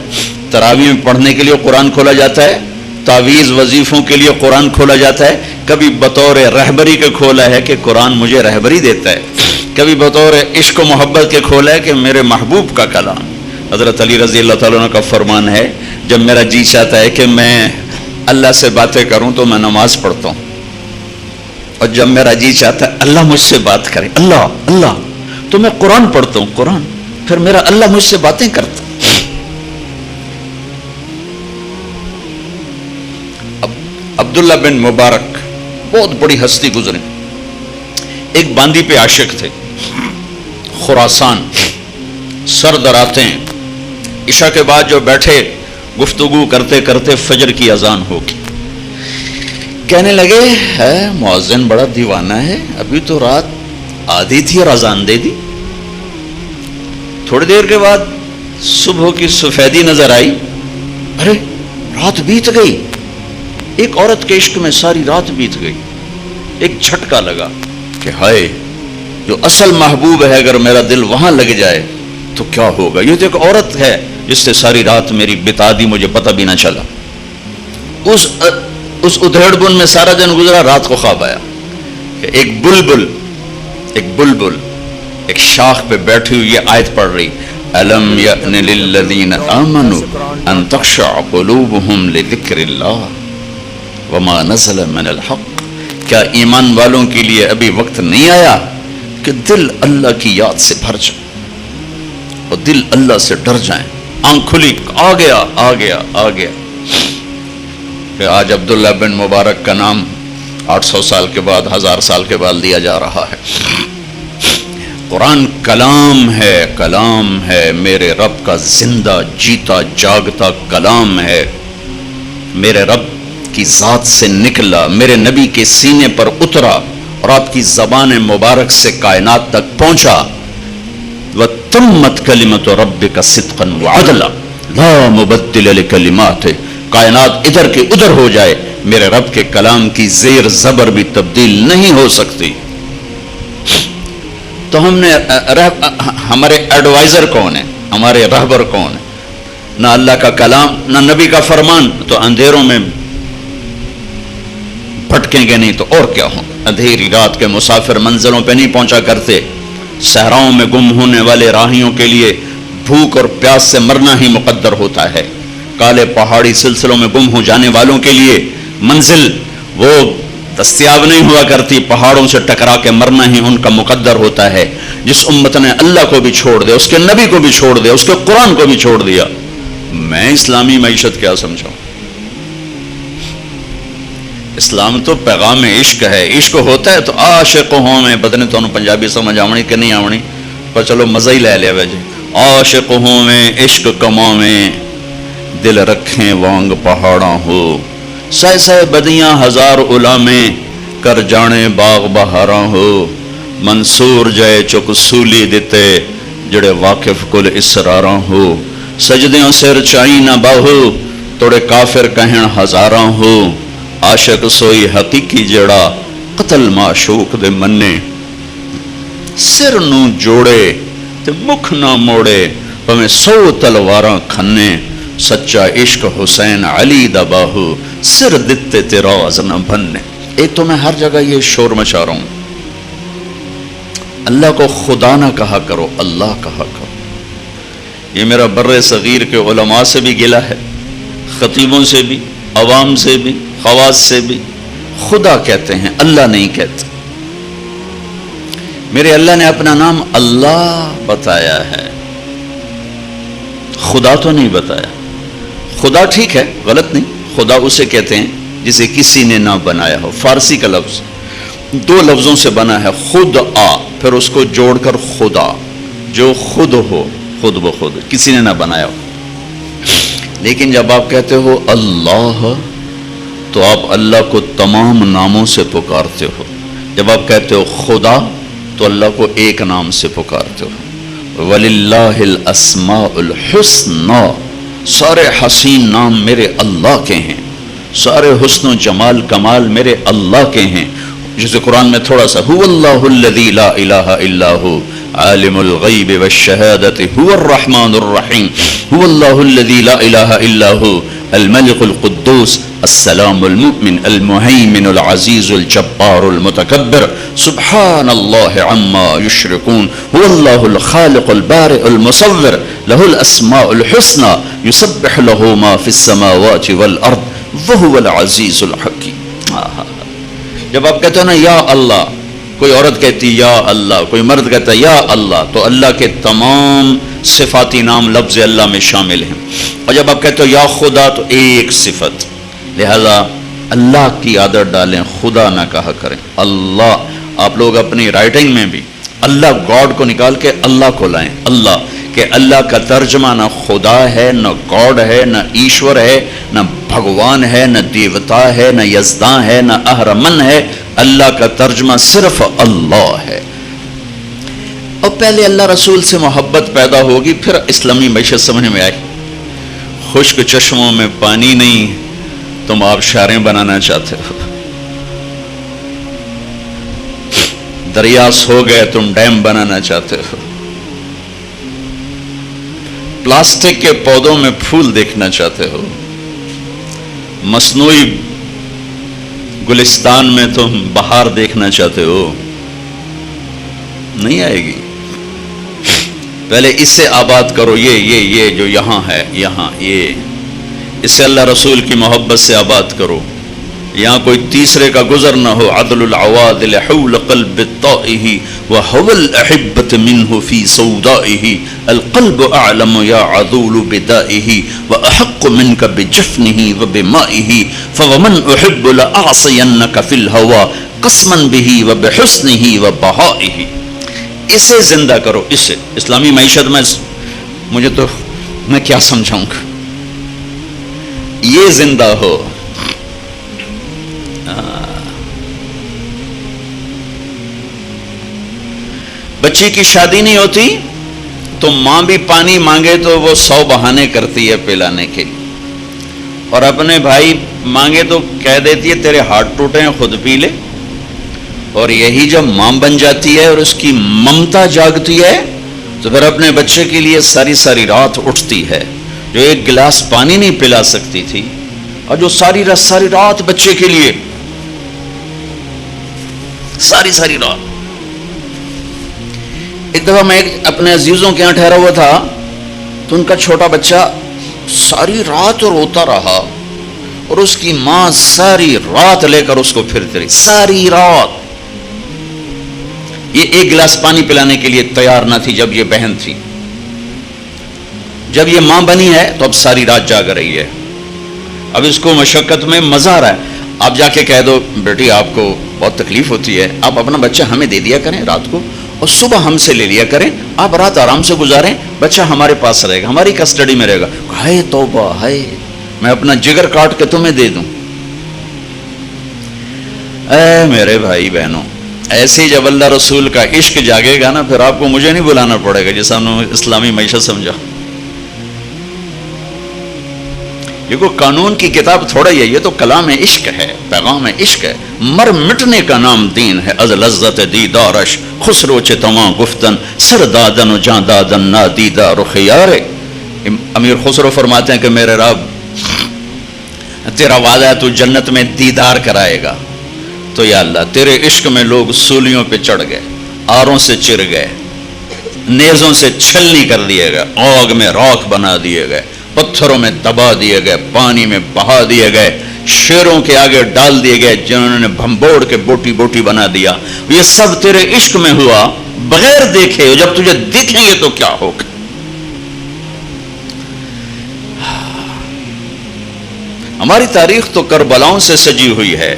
تراویح میں پڑھنے کے لیے قرآن کھولا جاتا ہے، تعویذ وظیفوں کے لیے قرآن کھولا جاتا ہے، کبھی بطور رہبری کے کھولا ہے کہ قرآن مجھے رہبری دیتا ہے، کبھی بطور عشق و محبت کے کھولا ہے کہ میرے محبوب کا کلام۔ حضرت علی رضی اللہ تعالیٰ عنہ کا فرمان ہے، جب میرا جی چاہتا ہے کہ میں اللہ سے باتیں کروں تو میں نماز پڑھتا ہوں، اور جب میرا جی چاہتا ہے اللہ مجھ سے بات کرے، اللہ اللہ، تو میں قرآن پڑھتا ہوں، قرآن، پھر میرا اللہ مجھ سے باتیں کرتا۔ عبداللہ بن مبارک بہت بڑی ہستی گزرے، ایک باندی پہ عاشق تھے، خراسان، سر دراتیں، عشاء کے بعد جو بیٹھے گفتگو کرتے کرتے فجر کی اذان ہوگی، کہنے لگے ہے مؤذن بڑا دیوانہ ہے، ابھی تو رات آدھی تھی اور اذان دے دی۔ تھوڑی دیر کے بعد صبح کی سفیدی نظر آئی، ارے رات بیت گئی، ایک عورت کے عشق میں ساری رات بیت گئی۔ ایک جھٹکا لگا کہ ہائے، جو اصل محبوب ہے اگر میرا دل وہاں لگ جائے تو کیا ہوگا، یہ تو ایک عورت ہے جس سے ساری رات میری بتا دی، مجھے پتہ بھی نہ چلا۔ اس ادھیڑ بن میں سارا دن گزرا، رات کو خواب آیا کہ ایک بلبل ایک شاخ پہ بیٹھی ہوئی یہ آیت پڑھ رہی، أَلَمْ يَأْنِ لِلَّذِينَ آمَنُوا أَن تَخْشَعَ قُلُوبُهُمْ لِذِكْرِ اللَّهِ وَمَا نَزَلَ مِنَ الْحَقِّ، کیا ایمان والوں کے لیے ابھی وقت نہیں آیا کہ دل اللہ کی یاد سے بھر جائے اور دل اللہ سے ڈر جائیں؟ آنکھ کھلی، آ گیا کہ آج عبداللہ بن مبارک کا نام 800 سال کے بعد، 1000 سال کے بعد لیا جا رہا ہے۔ قرآن کلام ہے، میرے رب کا زندہ جیتا جاگتا کلام ہے، میرے رب کی ذات سے نکلا، میرے نبی کے سینے پر اترا اور آپ کی زبان مبارک سے کائنات تک پہنچا۔ وَتَمَّتْ كَلِمَةُ رَبِّكَ صِدْقًا وَعَدْلًا لَا مُبَدِّلَ لِكَلِمَاتِهِ، کائنات ادھر کے ادھر ہو جائے، میرے رب کے کلام کی زیر زبر بھی تبدیل نہیں ہو سکتی۔ تو ہم نے ہمارے ایڈوائزر کون ہے، ہمارے رہبر کون ہے؟ نہ اللہ کا کلام، نہ نبی کا فرمان، تو اندھیروں میں بھٹکیں گے نہیں تو اور کیا ہوں۔ اندھیری رات کے مسافر منزلوں پہ نہیں پہنچا کرتے، صحراؤں میں گم ہونے والے راہیوں کے لیے بھوک اور پیاس سے مرنا ہی مقدر ہوتا ہے، کالے پہاڑی سلسلوں میں گم ہو جانے والوں کے لیے منزل وہ دستیاب نہیں ہوا کرتی، پہاڑوں سے ٹکرا کے مرنا ہی ان کا مقدر ہوتا ہے۔ جس امت نے اللہ کو بھی چھوڑ دیا، اس کے نبی کو بھی چھوڑ دیا، اس کے قرآن کو بھی چھوڑ دیا، میں اسلامی معیشت کیا سمجھاؤں؟ اسلام تو پیغام عشق ہے، عشق ہوتا ہے تو عاشق ہوں میں، بدنے تو پنجابی سمجھ آونی کہ نہیں آونی، پر چلو مزہ ہی لے لیا ویجے، عاشق ہوں میں عشق کماں میں، دل رکھیں وانگ پہاڑاں ہو، سہ سہ بدیاں ہزار علامیں کر جانے باغ بہاراں ہو، منصور جائے چک سولی دیتے جڑے واقف کل اسراراں ہو سجدیوں سر چائی نہ باہو توڑے کافر کہن ہزاراں ہو عاشق سوئی حقیقی جڑا قتل معشوق دے منے سر نو جوڑے تے مکھ نہ موڑے پمیں 100 تلواراں کھنے سچا عشق حسین علی دا باہو سر دتے تے راز نہ بننے. ایک تو میں ہر جگہ یہ شور مچا رہا ہوں اللہ کو خدا نہ کہا کرو اللہ کہا کرو. یہ میرا بر صغیر کے علماء سے بھی گلہ ہے خطیبوں سے بھی عوام سے بھی خواص سے بھی خدا کہتے ہیں اللہ نہیں کہتے. میرے اللہ نے اپنا نام اللہ بتایا ہے خدا تو نہیں بتایا. خدا ٹھیک ہے غلط نہیں خدا اسے کہتے ہیں جسے کسی نے نہ بنایا ہو. فارسی کا لفظ 2 لفظوں سے بنا ہے خود آ پھر اس کو جوڑ کر خدا جو خود ہو خود بخود کسی نے نہ بنایا ہو. لیکن جب آپ کہتے ہو اللہ تو آپ اللہ کو تمام ناموں سے پکارتے ہو. جب آپ کہتے ہو خدا تو اللہ کو ایک نام سے پکارتے ہو. وَلِلَّهِ الْأَسْمَاءُ الْحُسْنَى سارے حسین نام میرے اللہ کے ہیں سارے حسن و جمال کمال میرے اللہ کے ہیں. جسے قرآن میں تھوڑا سا هُوَ اللَّهُ الَّذِي لَا إِلَهَ إِلَّا هُوَ عَالِمُ الْغَيْبِ وَالشَّهَادَةِ هُوَ الرَّحْمَنُ الرَّحِيمُ هُوَ اللَّهُ الَّذِي لَا إِلَهَ إِلَّا هُوَ الْمَلِكُ الْقُدُّوسُ السلام المؤمن المهيمن العزيز الجبار المتكبر سبحان الله عما يشركون هو الله الخالق البارئ المصور له الأسماء الحسنى يسبح له ما في السماوات والأرض وهو العزيز الحكيم. جب آپ کہتے ہیں نا یا اللہ کوئی عورت کہتی یا اللہ کوئی مرد کہتا ہے یا اللہ تو اللہ کے تمام صفاتی نام لفظ اللہ میں شامل ہیں. اور جب آپ کہتے ہو یا خدا تو ایک صفت لہذا اللہ کی عادت ڈالیں خدا نہ کہا کریں اللہ. آپ لوگ اپنی رائٹنگ میں بھی اللہ گاڈ کو نکال کے اللہ کو لائیں اللہ کہ اللہ کا ترجمہ نہ خدا ہے نہ گاڈ ہے نہ ایشور ہے نہ بھگوان ہے نہ دیوتا ہے نہ یزداں ہے نہ اہرمن ہے. اللہ کا ترجمہ صرف اللہ ہے. اور پہلے اللہ رسول سے محبت پیدا ہوگی پھر اسلامی معیشت سمجھ میں آئے. خشک چشموں میں پانی نہیں تم آبشاریں بنانا چاہتے ہو. دریا سو گئے تم ڈیم بنانا چاہتے ہو. پلاسٹک کے پودوں میں پھول دیکھنا چاہتے ہو. مصنوعی گلستان میں تم بہار دیکھنا چاہتے ہو. نہیں آئے گی. پہلے اس سے آباد کرو یہ جو یہاں ہے یہاں یہ اس سے اللہ رسول کی محبت سے آباد کرو. یہاں کوئی تیسرے کا گزر نہ ہو. عدل العوادل حول قلب الطائه وهو الأحبة منه في سودائه القلب أعلم يا عذول بدائه وأحق منك بجفنه وبمائه فومن أحب لأعصينك في الهوى قسما به وبحسنه وبهائه. اسے زندہ کرو. اسے اسلامی معیشت میں مجھے تو میں کیا سمجھاؤں گا. یہ زندہ ہو. بچی کی شادی نہیں ہوتی تو ماں بھی پانی مانگے تو وہ 100 بہانے کرتی ہے پلانے کے لیے. اور اپنے بھائی مانگے تو کہہ دیتی ہے تیرے ہاتھ ٹوٹے ہیں خود پی لے. اور یہی جب ماں بن جاتی ہے اور اس کی ممتا جاگتی ہے تو پھر اپنے بچے کے لیے ساری ساری رات اٹھتی ہے. جو ایک گلاس پانی نہیں پلا سکتی تھی اور جو ساری رات بچے کے لیے ساری رات. ایک دفعہ میں اپنے عزیزوں کے یہاں ٹھہرا ہوا تھا تو ان کا چھوٹا بچہ ساری رات روتا رہا اور اس کی ماں ساری رات لے کر اس کو پھرتی رہی ساری رات. یہ ایک گلاس پانی پلانے کے لیے تیار نہ تھی جب یہ بہن تھی. جب یہ ماں بنی ہے تو اب ساری رات جاگ رہی ہے. اب اس کو مشقت میں مزہ آ رہا ہے. آپ جا کے کہہ دو بیٹی آپ کو بہت تکلیف ہوتی ہے آپ اپنا بچہ ہمیں دے دیا کریں رات کو اور صبح ہم سے لے لیا کریں. آپ رات آرام سے گزاریں بچہ ہمارے پاس رہے گا ہماری کسٹڈی میں رہے گا. ہائے توبہ ہائے میں اپنا جگر کاٹ کے تمہیں دے دوں. اے میرے بھائی بہنوں ایسے ہی جب اللہ رسول کا عشق جاگے گا نا، پھر آپ کو مجھے نہیں بلانا پڑے گا جیسا ہم نے اسلامی معیشت سمجھا. یہ کوئی قانون کی کتاب تھوڑا ہی ہے، یہ تو کلام عشق ہے، پیغام عشق ہے. مر مٹنے کا نام دین ہے، از لذت دیدارش خسرو چتواں گفتن سر دادن و جاں دادن نادیدہ رخیارے. امیر خسرو فرماتے ہیں کہ میرے رب، تیرا وعدہ ہے تو جنت میں دیدار کرائے گا، تو یا اللہ تیرے عشق میں لوگ سولیوں پہ چڑھ گئے، آروں سے چر گئے، نیزوں سے چھلنی کر دیے گئے، آگ میں راکھ بنا دیے گئے، پتھروں میں دبا دیے گئے، پانی میں بہا دیے گئے، شیروں کے آگے ڈال دیے گئے جنہوں نے بھمبوڑ کے بوٹی بوٹی بنا دیا. یہ سب تیرے عشق میں ہوا بغیر دیکھے. جب تجھے دیکھیں گے تو کیا ہوگا. ہماری تاریخ تو کربلاؤں سے سجی ہوئی ہے.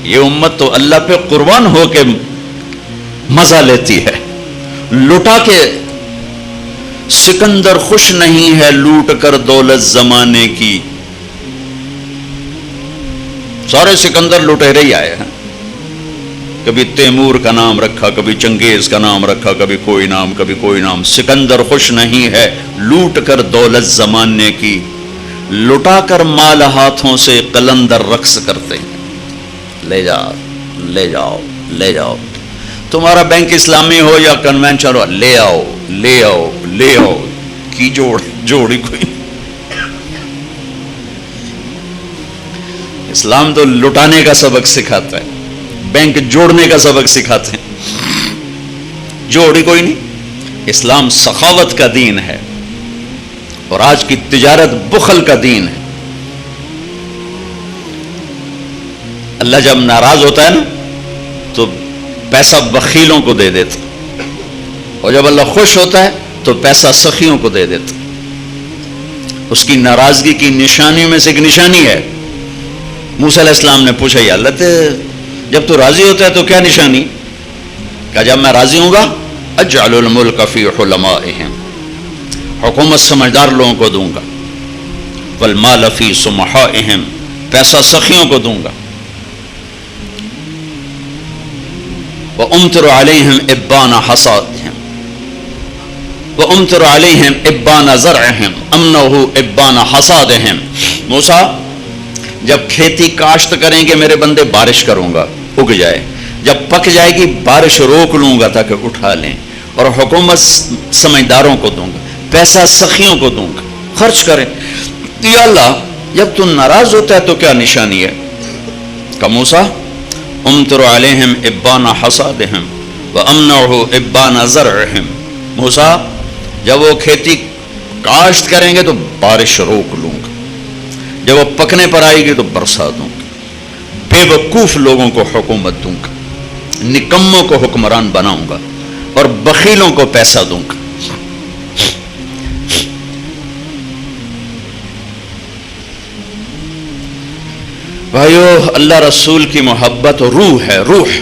یہ امت تو اللہ پہ قربان ہو کے مزہ لیتی ہے. لٹا کے سکندر خوش نہیں ہے لوٹ کر دولت زمانے کی. سارے سکندر لٹے رہی آئے ہیں. کبھی تیمور کا نام رکھا، کبھی چنگیز کا نام رکھا، کبھی کوئی نام، کبھی کوئی نام. سکندر خوش نہیں ہے لوٹ کر دولت زمانے کی. لٹا کر مال ہاتھوں سے قلندر رقص کرتے ہیں. لے جاؤ لے جاؤ لے جاؤ. تمہارا بینک اسلامی ہو یا کنونشن ہو، لے آؤ لے آؤ لے آؤ کی جوڑی کوئی. اسلام تو لٹانے کا سبق سکھاتا ہے، بینک جوڑنے کا سبق سکھاتے ہیں. جوڑی کوئی نہیں. اسلام سخاوت کا دین ہے، اور آج کی تجارت بخل کا دین ہے. اللہ جب ناراض ہوتا ہے نا تو پیسہ بخیلوں کو دے دیتا، اور جب اللہ خوش ہوتا ہے تو پیسہ سخیوں کو دے دیتا. اس کی ناراضگی کی نشانی میں سے ایک نشانی ہے. موسیٰ علیہ السلام نے پوچھا یا اللہ جب تو راضی ہوتا ہے تو کیا نشانی؟ کہا جب میں راضی ہوں گا اجعل الملک فی حلمائہم، حکومت سمجھدار لوگوں کو دوں گا. والمال فی سمحائہم، پیسہ سخیوں کو دوں گا. وَأُمْطِرُ عَلَيْهِمْ إِبَّانَ حَصَادِهِمْ وَأُمْطِرُ عَلَيْهِمْ إِبَّانَ زَرْعِهِمْ أَمْنَهُ إِبَّانَ حَصَادِهِمْ. موسیٰ جب کھیتی کاشت کریں گے میرے بندے بارش کروں گا اگ جائے، جب پک جائے گی بارش روک لوں گا تاکہ اٹھا لیں، اور حکومت سمجھداروں کو دوں گا، پیسہ سخیوں کو دوں گا، خرچ کریں. یا اللہ جب تو ناراض ہوتا ہے تو کیا نشانی ہے؟ کہ موسیٰ امطر علیہم ابان حصادہم وامنعہ ابان زرعہم. موسیٰ جب وہ کھیتی کاشت کریں گے تو بارش روک لوں گا، جب وہ پکنے پر آئے گی تو برسا دوں گا. بے وقوف لوگوں کو حکومت دوں گا، نکموں کو حکمران بناؤں گا، اور بخیلوں کو پیسہ دوں گا. بھائیو، اللہ رسول کی محبت روح ہے. روح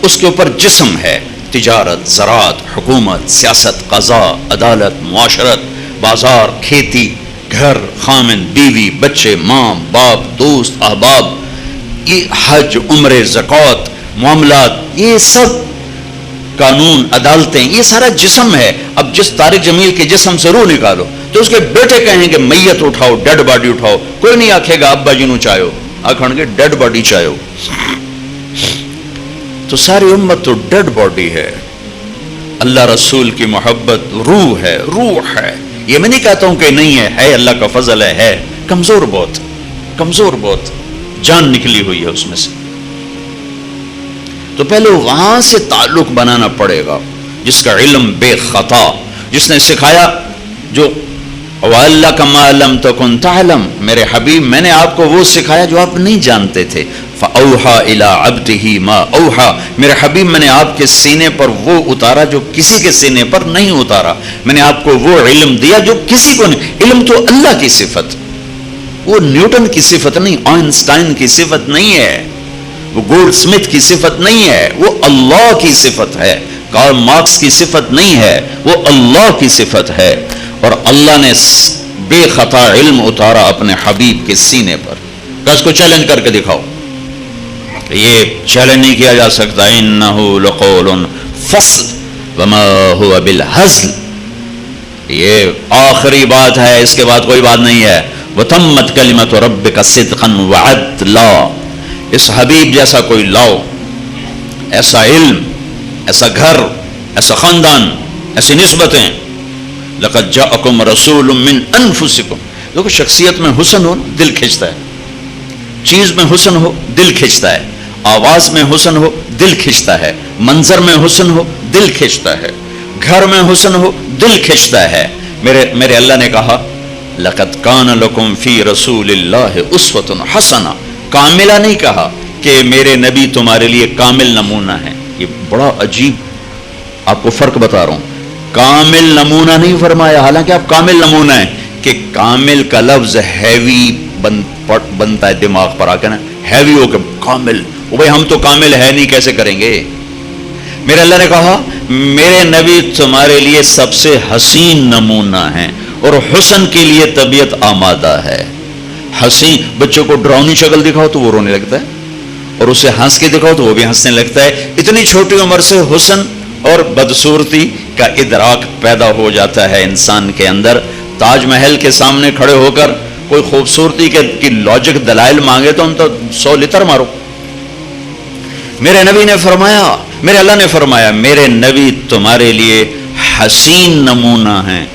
اس کے اوپر جسم ہے. تجارت، زراعت، حکومت، سیاست، قضاء، عدالت، معاشرت، بازار، کھیتی، گھر، خامن، بیوی، بچے، ماں باپ، دوست، احباب، یہ حج، عمرے، زکوٰۃ، معاملات، یہ سب قانون، عدالتیں، یہ سارا جسم ہے. اب جس طارق جمیل کے جسم سے روح نکالو تو اس کے بیٹے کہیں گے میت اٹھاؤ، ڈیڈ باڈی اٹھاؤ. کوئی نہیں آکھے گا ابا جی نو چاہو، آکھن گے ڈیڈ باڈی چاہو. تو ساری امت تو ڈیڈ باڈی ہے. اللہ رسول کی محبت روح ہے. روح ہے. یہ میں نہیں کہتا ہوں کہ نہیں ہے، ہے اللہ کا فضل ہے. کمزور بہت، کمزور بہت، جان نکلی ہوئی ہے اس میں سے. تو پہلے وہاں سے تعلق بنانا پڑے گا جس کا علم بے خطا، جس نے سکھایا جو وَعَلَّكَ مَا لَمْ تَكُنْ تَعْلَمْ. میرے حبیب میں نے آپ کو وہ سکھایا جو آپ نہیں جانتے تھے. فَأَوْحَى إِلَىٰ عَبْدِهِ مَا أَوْحَى. میرے حبیب میں نے آپ کے سینے پر وہ اتارا جو کسی کے سینے پر نہیں اتارا. میں نے آپ کو وہ علم دیا جو کسی کو نہیں. علم تو اللہ کی صفت، وہ نیوٹن کی صفت نہیں، آئنسٹائن کی صفت نہیں ہے، وہ گولڈ سمتھ کی صفت نہیں ہے، وہ اللہ کی صفت ہے. کارل مارکس کی صفت نہیں ہے، وہ اللہ کی صفت ہے. اور اللہ نے بے خطا علم اتارا اپنے حبیب کے سینے پر. اس کو چیلنج کر کے دکھاؤ. یہ چیلنج نہیں کیا جا سکتا. انہ لقول فصل وما هو بالہزل. یہ آخری بات ہے، اس کے بعد کوئی بات نہیں ہے. وتمت کلمۃ ربک صدقا وعدلا. اس حبیب جیسا کوئی لاؤ، ایسا علم، ایسا گھر، ایسا خاندان، ایسی نسبتیں. لقد جاءکم رسول من انفسکم. دیکھو شخصیت میں حسن ہو دل کھنچتا ہے، چیز میں حسن ہو دل کھنچتا ہے، آواز میں حسن ہو دل کھنچتا ہے، منظر میں حسن ہو دل کھنچتا ہے، گھر میں حسن ہو دل کھنچتا ہے. میرے اللہ نے کہا لقد کان لکم فی رسول اللہ اسوۃ حسنہ. کاملہ نہیں کہا کہ میرے نبی تمہارے لیے کامل نمونہ ہے. یہ بڑا عجیب، آپ کو فرق بتا رہا ہوں. کامل نمونہ نہیں فرمایا، حالانکہ آپ کامل نمونہ ہیں. کہ کامل کا لفظ ہیوی بنتا ہے دماغ پر آ کے نا، ہیوی ہو کے کامل. وہ بھائی ہم تو کامل ہے نہیں، کیسے کریں گے؟ میرے اللہ نے کہا میرے نبی تمہارے لیے سب سے حسین نمونہ ہیں اور حسن کے لیے طبیعت آمادہ ہے. حسین بچوں کو ڈراؤنی شکل دکھاؤ تو وہ رونے لگتا ہے، اور اسے ہنس کے دکھاؤ تو وہ بھی ہنسنے لگتا ہے. اتنی چھوٹی عمر سے حسن اور بدصورتی کا ادراک پیدا ہو جاتا ہے انسان کے اندر. تاج محل کے سامنے کھڑے ہو کر کوئی خوبصورتی کی لاجک دلائل مانگے تو ہم تو 100 لتر مارو. میرے نبی نے فرمایا، میرے اللہ نے فرمایا میرے نبی تمہارے لیے حسین نمونہ ہیں.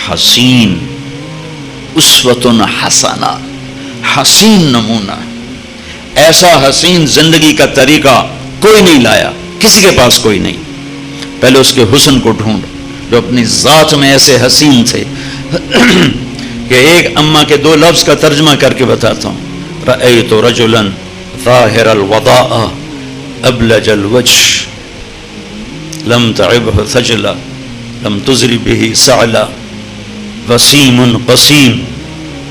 حسین، اسوۃ حسنہ، حسین نمونہ. ایسا حسین زندگی کا طریقہ کوئی نہیں لایا، کسی کے پاس کوئی نہیں. پہلے اس کے حسن کو ڈھونڈ جو اپنی ذات میں ایسے حسین تھے کہ ایک اماں کے 2 لفظ کا ترجمہ کر کے بتاتا ہوں. رأیت رجلا ظاہر الوضاء ابلج الوجه لم تعبه ثجلا لم تزر به سعلا وسیم قسیم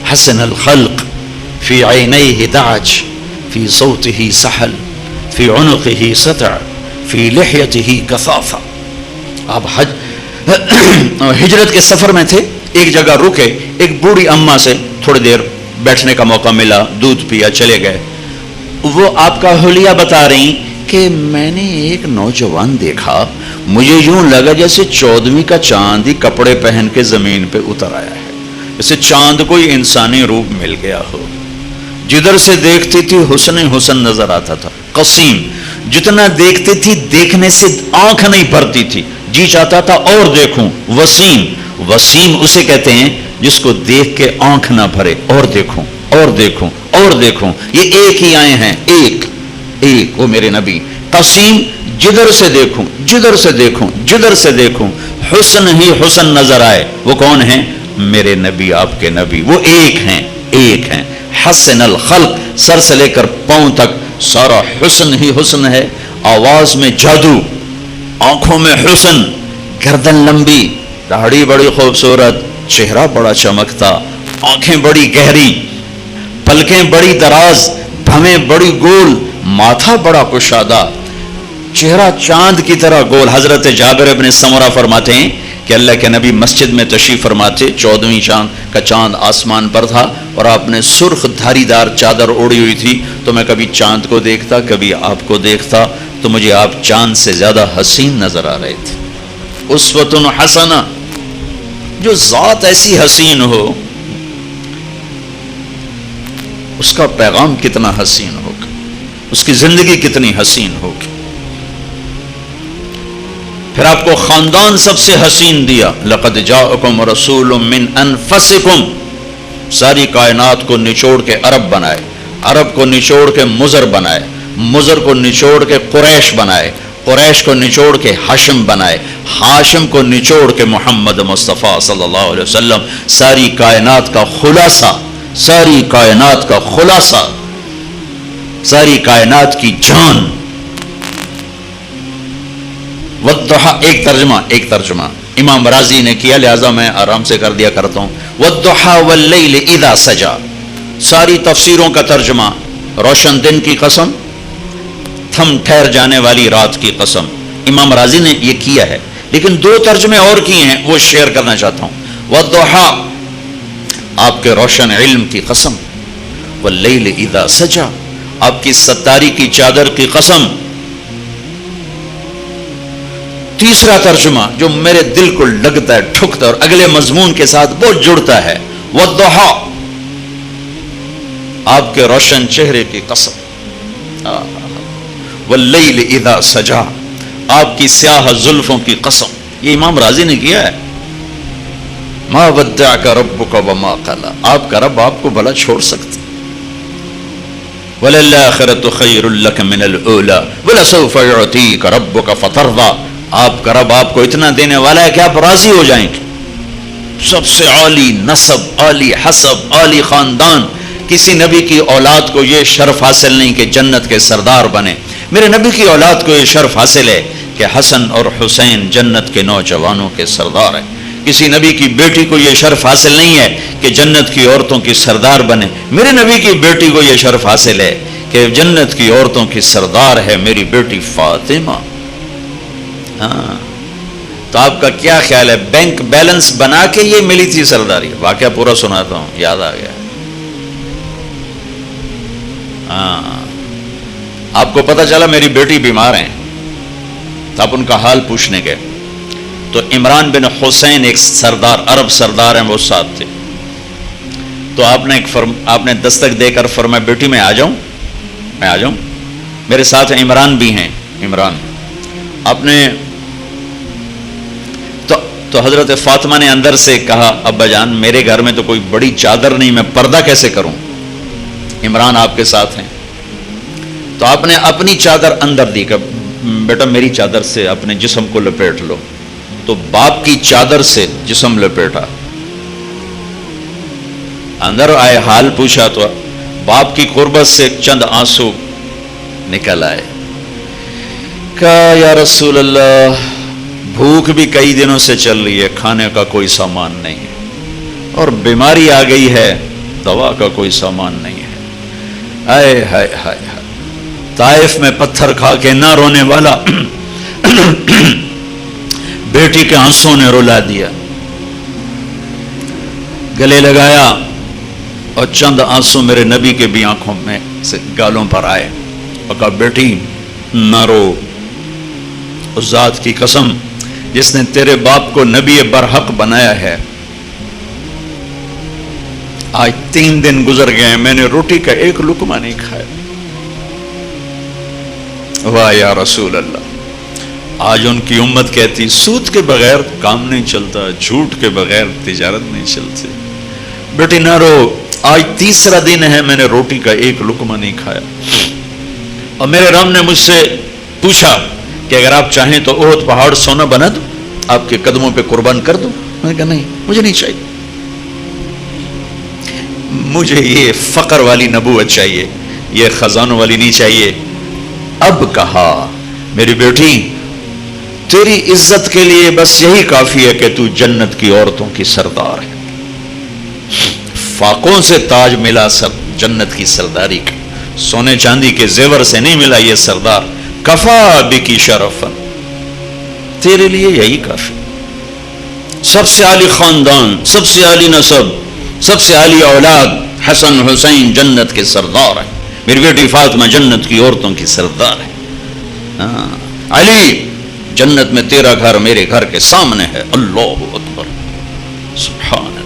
حسن الخلق في عينيه دعج في صوته سحل في عنقه سطع في لحيته كثافة. آپ ہجرت کے سفر میں تھے، ایک جگہ رکے، ایک بوڑھی اماں سے تھوڑی دیر بیٹھنے کا موقع ملا، دودھ پیا، چلے گئے. وہ آپ کا حلیہ بتا رہی کہ میں نے ایک نوجوان دیکھا، مجھے یوں لگا جیسے 14ویں کا چاند ہی کپڑے پہن کے زمین پہ اتر آیا ہے، جیسے چاند کو ہی انسانی روپ مل گیا ہو. جدھر سے دیکھتی تھی حسن حسن نظر آتا تھا. قسیم، جتنا دیکھتی تھی دیکھنے سے آنکھ نہیں بھرتی تھی، جی چاہتا تھا اور دیکھوں. وسیم، وسیم اسے کہتے ہیں جس کو دیکھ کے آنکھ نہ بھرے، اور دیکھوں اور دیکھوں اور دیکھوں. یہ ایک ہی آئے ہیں، ایک ایک وہ میرے نبی. قسیم، جدھر سے دیکھوں جدھر سے دیکھوں جدھر سے دیکھوں حسن ہی حسن نظر آئے. وہ کون ہیں؟ میرے نبی، آپ کے نبی. وہ ایک ہیں، ایک ہیں. حسن الخلق، سر سے لے کر پاؤں تک سارا حسن ہی حسن ہے. آواز میں جادو، آنکھوں میں حسن، گردن لمبی، داڑھی بڑی خوبصورت، چہرہ بڑا چمکتا، آنکھیں بڑی گہری، پلکیں بڑی دراز، بھویں بڑی گول، ماتھا بڑا کشادہ، چہرہ چاند کی طرح گول. حضرت جابر ابن سمرہ فرماتے ہیں کہ اللہ کے نبی مسجد میں تشریف فرماتے، 14ویں چاند کا چاند آسمان پر تھا اور آپ نے سرخ دھاری دار چادر اوڑی ہوئی تھی. تو میں کبھی چاند کو دیکھتا، کبھی آپ کو دیکھتا، تو مجھے آپ چاند سے زیادہ حسین نظر آ رہے تھے. اسوۃ حسنہ. جو ذات ایسی حسین ہو اس کا پیغام کتنا حسین ہوگا، اس کی زندگی کتنی حسین ہوگی. پھر آپ کو خاندان سب سے حسین دیا. لقد جاءکم رسول من انفسکم. ساری کائنات کو نچوڑ کے عرب بنائے، عرب کو نچوڑ کے مضر بنائے، مضر کو نچوڑ کے قریش بنائے، قریش کو نچوڑ کے ہاشم بنائے، ہاشم کو نچوڑ کے محمد مصطفیٰ صلی اللہ علیہ وسلم. ساری کائنات کا خلاصہ، ساری کائنات کا خلاصہ، ساری کائنات کی جان. والضحیٰ، ایک ترجمہ امام رازی نے کیا، لہذا میں آرام سے کر دیا کرتا ہوں. والضحیٰ واللیل اذا سجا. ساری تفسیروں کا ترجمہ روشن دن کی قسم، تھم ٹھہر جانے والی رات کی قسم. امام رازی نے یہ کیا ہے، لیکن 2 ترجمے اور کیے ہیں، وہ شیئر کرنا چاہتا ہوں. والضحیٰ، آپ کے روشن علم کی قسم. واللیل اذا سجا، آپ کی ستاری کی چادر کی قسم. تیسرا ترجمہ جو میرے دل کو لگتا ہے، ٹھکتا ہے اور اگلے مضمون کے ساتھ بہت جڑتا ہے، والضحیٰ، آپ کے روشن چہرے کی قسم، واللیل اذا سجا، آپ کی سیاہ زلفوں کی قسم. یہ امام رازی نے کیا ہے. ما ودعک ربک وما قلی، آپ کا رب آپ کو بھلا چھوڑ سکتا. وَلَلْآخِرَةُ خَيْرٌ لَكَ مِنَ الْأُولَى وَلَسَوْفَ يُعْطِيكَ رَبُّكَ فَتَرْضَىٰ. آپ کا رب آپ کو اتنا دینے والا ہے کہ آپ راضی ہو جائیں گے. سب سے عالی نسب، عالی حسب، عالی خاندان. کسی نبی کی اولاد کو یہ شرف حاصل نہیں کہ جنت کے سردار بنے. میرے نبی کی اولاد کو یہ شرف حاصل ہے کہ حسن اور حسین جنت کے نوجوانوں کے سردار ہیں. کسی نبی کی بیٹی کو یہ شرف حاصل نہیں ہے کہ جنت کی عورتوں کی سردار بنے. میرے نبی کی بیٹی کو یہ شرف حاصل ہے کہ جنت کی عورتوں کی سردار ہے میری بیٹی فاطمہ. ہاں، تو آپ کا کیا خیال ہے؟ بینک بیلنس بنا کے یہ ملی تھی سرداری؟ واقعہ پورا سناتا ہوں، یاد آ گیا. ہاں، آپ کو پتہ چلا میری بیٹی بیمار ہیں، تو آپ ان کا حال پوچھنے گئے. تو عمران بن حسین ایک سردار، عرب سردار ہیں، وہ ساتھ تھے. تو آپ نے دستک دے کر فرمایا بیٹی میں آ جاؤں. میرے ساتھ عمران بھی ہیں. عمران آپ نے تو حضرت فاطمہ نے اندر سے کہا ابا جان میرے گھر میں تو کوئی بڑی چادر نہیں، میں پردہ کیسے کروں؟ عمران آپ کے ساتھ ہیں. تو آپ نے اپنی چادر اندر دی کہ بیٹا میری چادر سے اپنے جسم کو لپیٹ لو. تو باپ کی چادر سے جسم لپیٹا، اندر آئے، حال پوچھا تو باپ کی قربت سے چند آنسو نکل آئے. کہا یا رسول اللہ بھوک بھی کئی دنوں سے چل رہی ہے، کھانے کا کوئی سامان نہیں ہے، اور بیماری آ گئی ہے، دوا کا کوئی سامان نہیں ہے. ہائے ہائے ہائے ہائے، طائف میں پتھر کھا کے نہ رونے والا بیٹی کے آنسوں نے رلا دیا. گلے لگایا اور چند آنسو میرے نبی کے بھی آنکھوں میں سے گالوں پر آئے اور کہا بیٹی نہ رو، اس ذات کی قسم جس نے تیرے باپ کو نبی برحق بنایا ہے، آج 3 دن گزر گئے میں نے روٹی کا ایک لقمہ نہیں کھایا. واہ یا رسول اللہ. آج ان کی امت کہتی سود کے بغیر کام نہیں چلتا، جھوٹ کے بغیر تجارت نہیں چلتی. بیٹی نہ رو، آج 3را دن ہے میں نے روٹی کا ایک لقمہ نہیں کھایا. اور میرے رب نے مجھ سے پوچھا کہ اگر آپ چاہیں تو احد پہاڑ سونا بنا دوں، آپ کے قدموں پہ قربان کر دوں؟ میں نے کہا نہیں، مجھے نہیں چاہیے، مجھے یہ فقر والی نبوت چاہیے، یہ خزانوں والی نہیں چاہیے. اب کہا میری بیٹی تیری عزت کے لیے بس یہی کافی ہے کہ تو جنت کی عورتوں کی سردار ہے. فاقوں سے تاج ملا جنت کی سرداری کا، سونے چاندی کے زیور سے نہیں ملا یہ سردار. کفا بکی شرفن، تیرے لیے یہی کافی. سب سے عالی خاندان، سب سے عالی نسب، سب سے عالی اولاد، حسن حسین جنت کے سردار ہیں. میری بیٹی فاطمہ جنت کی عورتوں کی سردار ہے. علی جنت میں تیرا گھر میرے گھر کے سامنے ہے. اللہ اکبر، سبحان اللہ.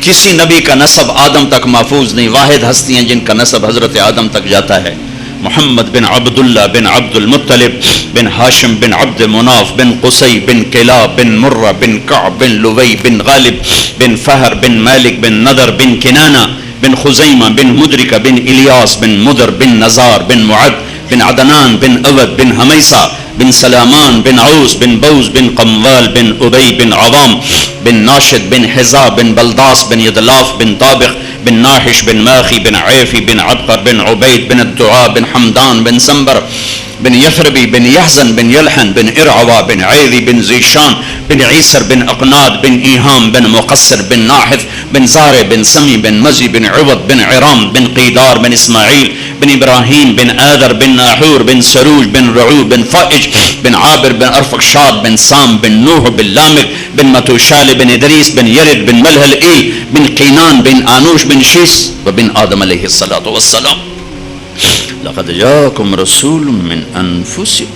کسی نبی کا نسب آدم تک محفوظ نہیں. واحد ہستی ہیں جن کا نسب حضرت آدم تک جاتا ہے. محمد بن عبداللہ بن عبد المطلب بن ہاشم بن عبد مناف بن قصی بن کلاب بن مرہ بن کعب بن لوی بن غالب بن فہر بن مالک بن نضر بن کنانہ بن خزیمہ بن مدرکہ بن الیاس بن مدر بن نزار بن معد بن عدنان بن اود بن حمیسہ بن سلامان بن عوس بن بوز بن قموال بن ابی بن عوام بن ناشد بن حزا بن بلداس بن یدلاف بن طابق بن ناحش بن ماخی بن عیفی بن عبقر بن عبید بن الدعاء بن حمدان بن سنبر بن یثربی بن یحزن بن یلحن بن ارعوا بن عیذی بن زیشان بن عیسر بن اقناد بن ایہام بن مقصر بن ناحف بن زار بن سمی بن مزی بن عوض بن عرام بن قیدار بن اسماعیل بن ابراہیم بن آذر بن ناحور بن سروج بن رعوب بن فائج بن عابر بن ارفقشاد بن سام بن نوح بن لامک بن متوشال بن ادریس بن یرد بن ملہل ایل بن قینان بن آنوش بن شیس وبن آدم علیہ الصلاۃ والسلام. لقد جاءکم رسول من انفسکم.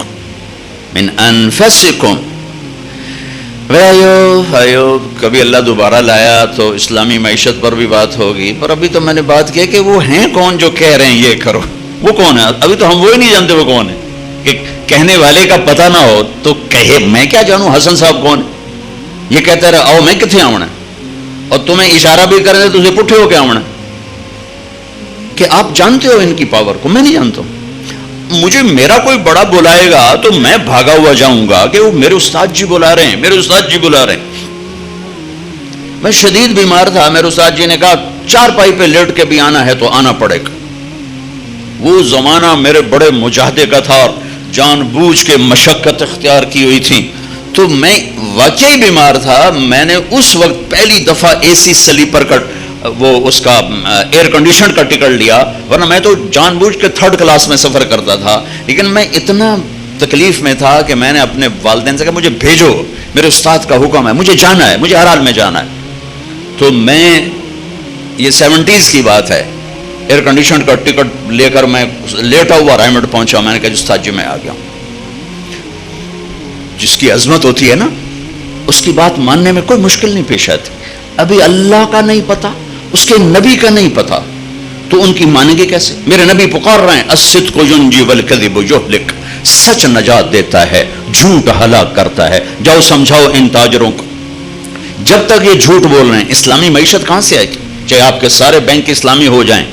کبھی اللہ دوبارہ لایا تو اسلامی معیشت پر بھی بات ہوگی، پر ابھی تو میں نے بات کی کہ وہ ہیں کون جو کہہ رہے ہیں یہ کرو، وہ کون ہے؟ ابھی تو ہم وہی نہیں جانتے وہ کون ہے. کہ کہنے والے کا پتہ نہ ہو تو کہے میں کیا جانوں حسن صاحب کون ہے؟ یہ کہتا رہا آؤ میں کتنے آونا، اور تمہیں اشارہ بھی کریں تو تجھے پٹھے ہو کے آونا. کہ آپ جانتے ہو ان کی پاور کو، میں نہیں جانتا ہوں. مجھے میرا کوئی بڑا بلائے گا تو میں بھاگا ہوا جاؤں گا کہ وہ میرے استاد جی بلا رہے ہیں، میرے استاد جی بلا رہے ہیں. میں شدید بیمار تھا، میرے استاد جی نے کہا 4 پائی پہ لیٹ کے بھی آنا ہے تو آنا پڑے گا. وہ زمانہ میرے بڑے مجاہدے کا تھا اور جان بوجھ کے مشقت اختیار کی ہوئی تھی، تو میں واقعی بیمار تھا. میں نے اس وقت پہلی دفعہ اے سی سلیپر کا وہ اس کا ایئر کنڈیشن کا ٹکٹ لیا، ورنہ میں تو جان بوجھ کے 3rd کلاس میں سفر کرتا تھا. لیکن میں اتنا تکلیف میں تھا کہ میں نے اپنے والدین سے کہا مجھے بھیجو، میرے استاد کا حکم ہے، مجھے جانا ہے، مجھے ہر حال میں جانا ہے. تو میں یہ 70s کی بات ہے، ایئر کنڈیشن کا ٹکٹ لے کر میں لیٹا ہوا رائمنڈ پہنچا. میں نے کہا استاد جی میں آ گیا ہوں. جس کی عظمت ہوتی ہے نا اس کی بات ماننے میں کوئی مشکل نہیں پیش آتی. ابھی اللہ کا نہیں پتا، اس کے نبی کا نہیں پتا، تو ان کی مانیں گے کیسے؟ میرے نبی پکار رہے ہیں الصدق ینجی والکذب یہلک، سچ نجات دیتا ہے، جھوٹ ہلاک کرتا ہے. جاؤ سمجھاؤ ان تاجروں کو. جب تک یہ جھوٹ بول رہے ہیں اسلامی معیشت کہاں سے آئے گی؟ چاہے آپ کے سارے بینک اسلامی ہو جائیں،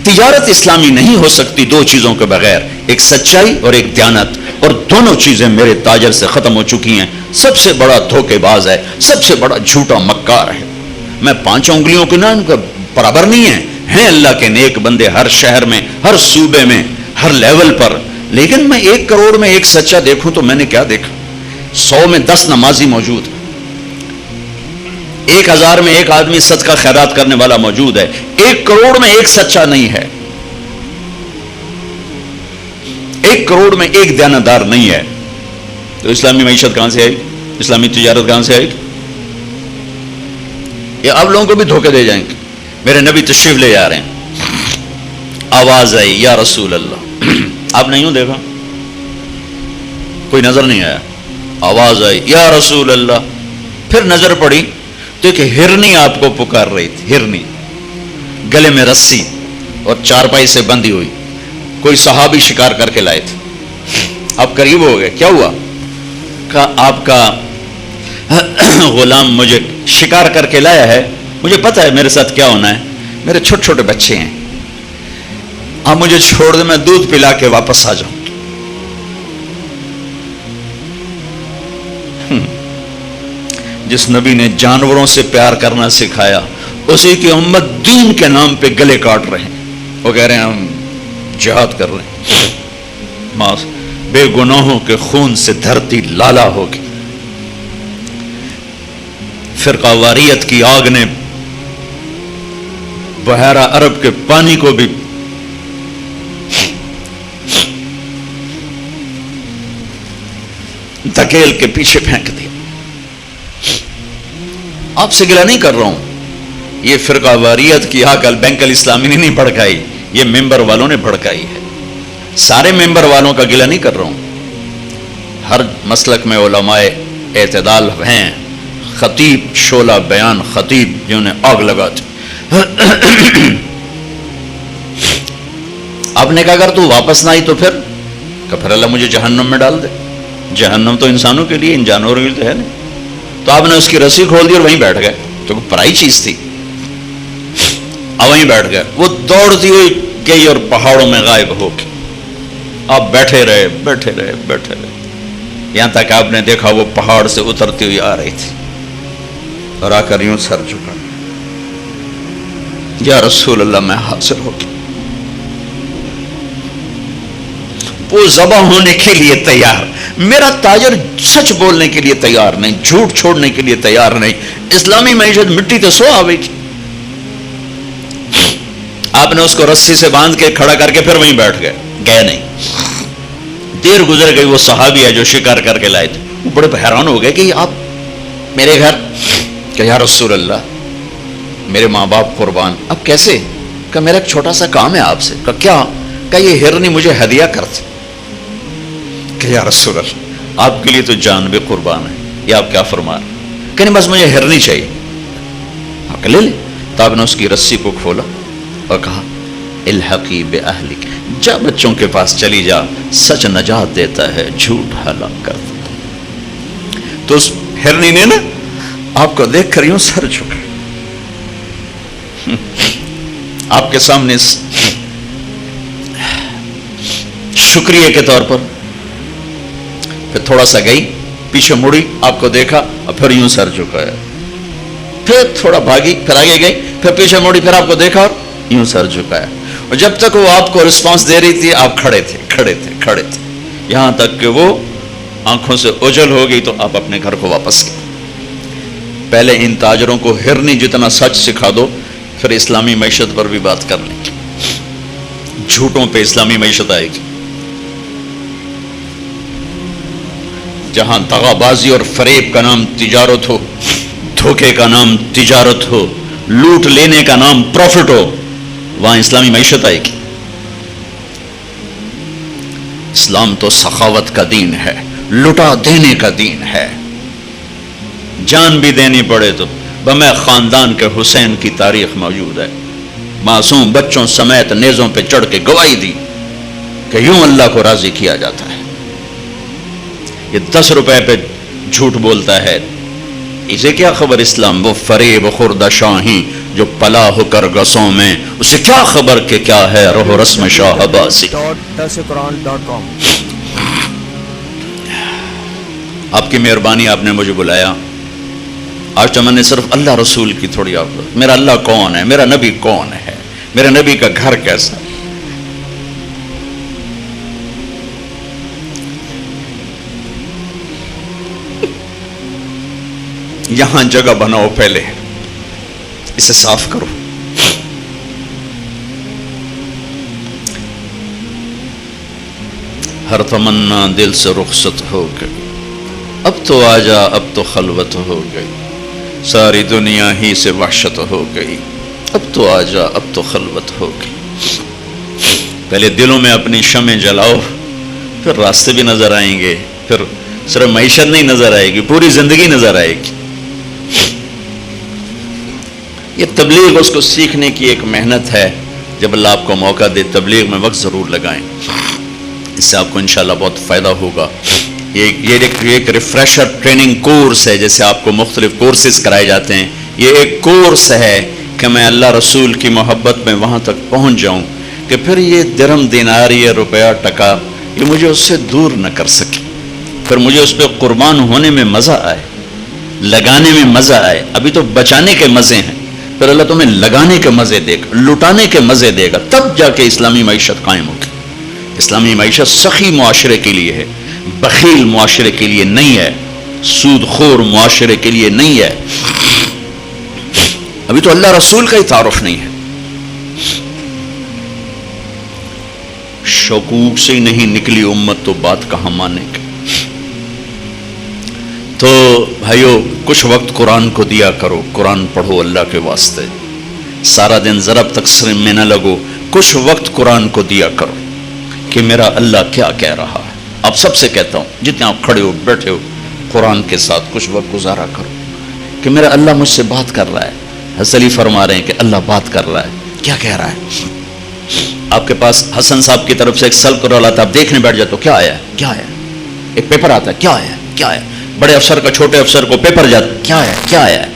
تجارت اسلامی نہیں ہو سکتی 2 چیزوں کے بغیر، ایک سچائی اور ایک دیانت. اور دونوں چیزیں میرے تاجر سے ختم ہو چکی ہیں. سب سے بڑا دھوکے باز ہے، سب سے بڑا جھوٹا مکار ہے. میں 5 انگلیوں کے نام کا برابر نہیں ہیں اللہ کے نیک بندے ہر شہر میں، ہر صوبے میں، ہر لیول پر. لیکن میں 1 کروڑ میں ایک سچا دیکھوں تو میں نے کیا دیکھا؟ 100 میں 10 نمازی موجود، 1000 میں 1 آدمی صدقہ خیرات کرنے والا موجود ہے. 1 کروڑ میں 1 سچا نہیں ہے، 1 کروڑ میں 1 دیانتدار نہیں ہے. تو اسلامی معیشت کہاں سے آئی؟ اسلامی تجارت کہاں سے آئی؟ یہ آپ لوگوں کو بھی دھوکے دے جائیں گے. میرے نبی تشریف لے جا رہے ہیں، آواز آئی یا رسول اللہ. آپ نہیں ہوں دیکھا، کوئی نظر نہیں آیا. آواز آئی یا رسول اللہ. پھر نظر پڑی تو ایک ہرنی آپ کو پکار رہی تھی. ہرنی گلے میں رسی اور 4 پائی سے بندھی ہوئی. کوئی صحابی شکار کر کے لائے تھے. آپ قریب ہو گئے، کیا ہوا؟ کہا آپ کا غلام مجھے شکار کر کے لایا ہے، مجھے پتا ہے میرے ساتھ کیا ہونا ہے. میرے چھوٹے چھوٹے بچے ہیں، آپ مجھے چھوڑ دیں، میں دودھ پلا کے واپس آ جاؤں. جس نبی نے جانوروں سے پیار کرنا سکھایا، اسی کی امت دین کے نام پہ گلے کاٹ رہے ہیں. وہ کہہ رہے ہیں ہم جہاد کر رہے ہیں. بے گناہوں کے خون سے دھرتی لالا ہوگی. فرقہ واریت کی آگ نے بحیرہ عرب کے پانی کو بھی دھکیل کے پیچھے پھینک دیا. آپ سے گلہ نہیں کر رہا ہوں، یہ فرقہ واریت کی آگ البینک الاسلامی نے نہیں بھڑکائی، یہ ممبر والوں نے بھڑکائی ہے. سارے ممبر والوں کا گلہ نہیں کر رہا ہوں. ہر مسلک میں علماء اعتدال ہیں. خطیب شعلہ بیان خطیب جنہیں آگ لگاتے. آپ نے کہا اگر تو واپس نہ آئی تو پھر اللہ مجھے جہنم میں ڈال دے. جہنم تو انسانوں کے لیے، ان جانوروں کے لیے تو ہے نہیں. تو آپ نے اس کی رسی کھول دی اور وہیں بیٹھ گئے. تو پرائی چیز تھی، وہیں بیٹھ گئے. وہ دوڑتی ہوئی گئی اور پہاڑوں میں غائب ہو گئی. آپ بیٹھے رہے بیٹھے رہے بیٹھے رہے، یہاں تک آپ نے دیکھا وہ پہاڑ سے اترتی ہوئی آ رہی تھی اور آ کر یوں سر جھکا، یا رسول اللہ میں حاضر ہو گیا. وہ ذبح ہونے کے لیے تیار. میرا تاجر سچ بولنے کے لیے تیار نہیں، جھوٹ چھوڑنے کے لیے تیار نہیں. اسلامی معیشت مٹی تو سو آوے گی. آپ نے اس کو رسی سے باندھ کے کھڑا کر کے پھر وہیں بیٹھ گئے نہیں. دیر گزر گئی. وہ صحابی ہے جو شکار کر کے لائے تھے، وہ بڑے حیران ہو گئے کہ آپ میرے گھر. کہ یا رسول اللہ میرے ماں باپ قربان. اب کیسے؟ کہ میرا ایک چھوٹا سا کام ہے آپ سے. کہ کیا؟ کہ یہ ہرنی مجھے ہدیہ کرتے کہ یا رسول اللہ آپ کے لیے تو جان بھی قربان ہے، یہ آپ کیا فرما رہے ہیں؟ کہ نہیں بس مجھے ہرنی چاہیے. آپ لے لیں. تو آپ نے اس کی رسی کو کھولا اور کہا الحقی باہلک، جا بچوں کے پاس چلی جا، سچ نجات دیتا ہے، جھوٹ ہلاک کرتا ہے. تو اس ہرنی نے نا آپ کو دیکھ کر یوں سر جھکا، آپ کے سامنے شکریہ کے طور پر پھر تھوڑا سا گئی، پیچھے مڑی، آپ کو دیکھا اور پھر یوں سر جھکایا، پھر تھوڑا بھاگی، پھر آگے گئی، پھر پیچھے مڑی، پھر آپ کو دیکھا اور یوں سر جھکایا. اور جب تک وہ آپ کو رسپانس دے رہی تھی آپ کھڑے تھے، یہاں تک کہ وہ آنکھوں سے اوجھل ہو گئی تو آپ اپنے گھر کو واپس گئے. پہلے ان تاجروں کو ہرنی جتنا سچ سکھا دو، پھر اسلامی معیشت پر بھی بات کر لیں گے. جھوٹوں پہ اسلامی معیشت آئے گی. جہاں دغا بازی اور فریب کا نام تجارت ہو، دھوکے کا نام تجارت ہو، لوٹ لینے کا نام پروفٹ ہو، وہاں اسلامی معیشت آئے گی. اسلام تو سخاوت کا دین ہے، لٹا دینے کا دین ہے. جان بھی دینی پڑے تو بمے خاندان کے حسین کی تاریخ موجود ہے. معصوم بچوں سمیت نیزوں پہ چڑھ کے گواہی دی کہ یوں اللہ کو راضی کیا جاتا ہے. یہ 10 روپے پہ جھوٹ بولتا ہے، اسے کیا خبر اسلام؟ وہ فریب خورد شاہی جو پلا ہو کر گسوں میں، اسے کیا خبر کہ کیا ہے روح و رسم شاہ عباسی. .com آپ کی مہربانی، آپ نے مجھے بلایا. آج تو میں نے صرف اللہ رسول کی تھوڑی آپ، میرا اللہ کون ہے، میرا نبی کون ہے، میرے نبی کا گھر کیسا ہے. یہاں جگہ بناؤ، پہلے اسے صاف کرو. ہر تمنا دل سے رخصت ہو گئی، اب تو آجا، اب تو خلوت ہو گئی، ساری دنیا ہی سے وحشت ہو گئی، اب تو آجا، اب تو خلوت ہو گئی. پہلے دلوں میں اپنی شمع جلاؤ، پھر راستے بھی نظر آئیں گے، پھر صرف معیشت نہیں نظر آئے گی، پوری زندگی نظر آئے گی. یہ تبلیغ اس کو سیکھنے کی ایک محنت ہے. جب اللہ آپ کو موقع دے تبلیغ میں وقت ضرور لگائیں، اس سے آپ کو انشاءاللہ بہت فائدہ ہوگا. یہ ایک ریفریشر ٹریننگ کورس ہے، جیسے آپ کو مختلف کورسز کرائے جاتے ہیں. یہ ایک کورس ہے کہ میں اللہ رسول کی محبت میں وہاں تک پہنچ جاؤں کہ پھر یہ درہم دینار، یہ روپیہ ٹکا، یہ مجھے اس سے دور نہ کر سکے. پھر مجھے اس پہ قربان ہونے میں مزہ آئے، لگانے میں مزہ آئے. ابھی تو بچانے کے مزے ہیں، پھر اللہ تمہیں لگانے کے مزے دے گا، لٹانے کے مزے دے گا، تب جا کے اسلامی معیشت قائم ہوگی. اسلامی معیشت سخی معاشرے کے لیے ہے، بخیل معاشرے کے لیے نہیں ہے، سود خور معاشرے کے لیے نہیں ہے. ابھی تو اللہ رسول کا ہی تعارف نہیں ہے. شکوک سے ہی نہیں نکلی امت تو بات کہاں مانے گی. تو بھائیو، کچھ وقت قرآن کو دیا کرو، قرآن پڑھو اللہ کے واسطے. سارا دن ضرب تقسیم میں نہ لگو، کچھ وقت قرآن کو دیا کرو کہ میرا اللہ کیا کہہ رہا ہے. آپ سب سے کہتا ہوں، جتنے آپ کھڑے ہو بیٹھے ہو، قرآن کے ساتھ کچھ وقت گزارا کرو کہ میرا اللہ مجھ سے بات کر رہا ہے. حسن علی فرما رہے ہیں کہ اللہ بات کر رہا ہے، کیا کہہ رہا ہے. آپ کے پاس حسن صاحب کی طرف سے ایک سلک رول آتا ہے، آپ دیکھنے بیٹھ جاتے ہو، کیا آیا ہے، کیا آیا. ایک پیپر آتا ہے، کیا آیا ہے، کیا آیا. بڑے افسر کا چھوٹے افسر کو پیپر جاتا ہے، کیا آیا، کیا آیا ہے.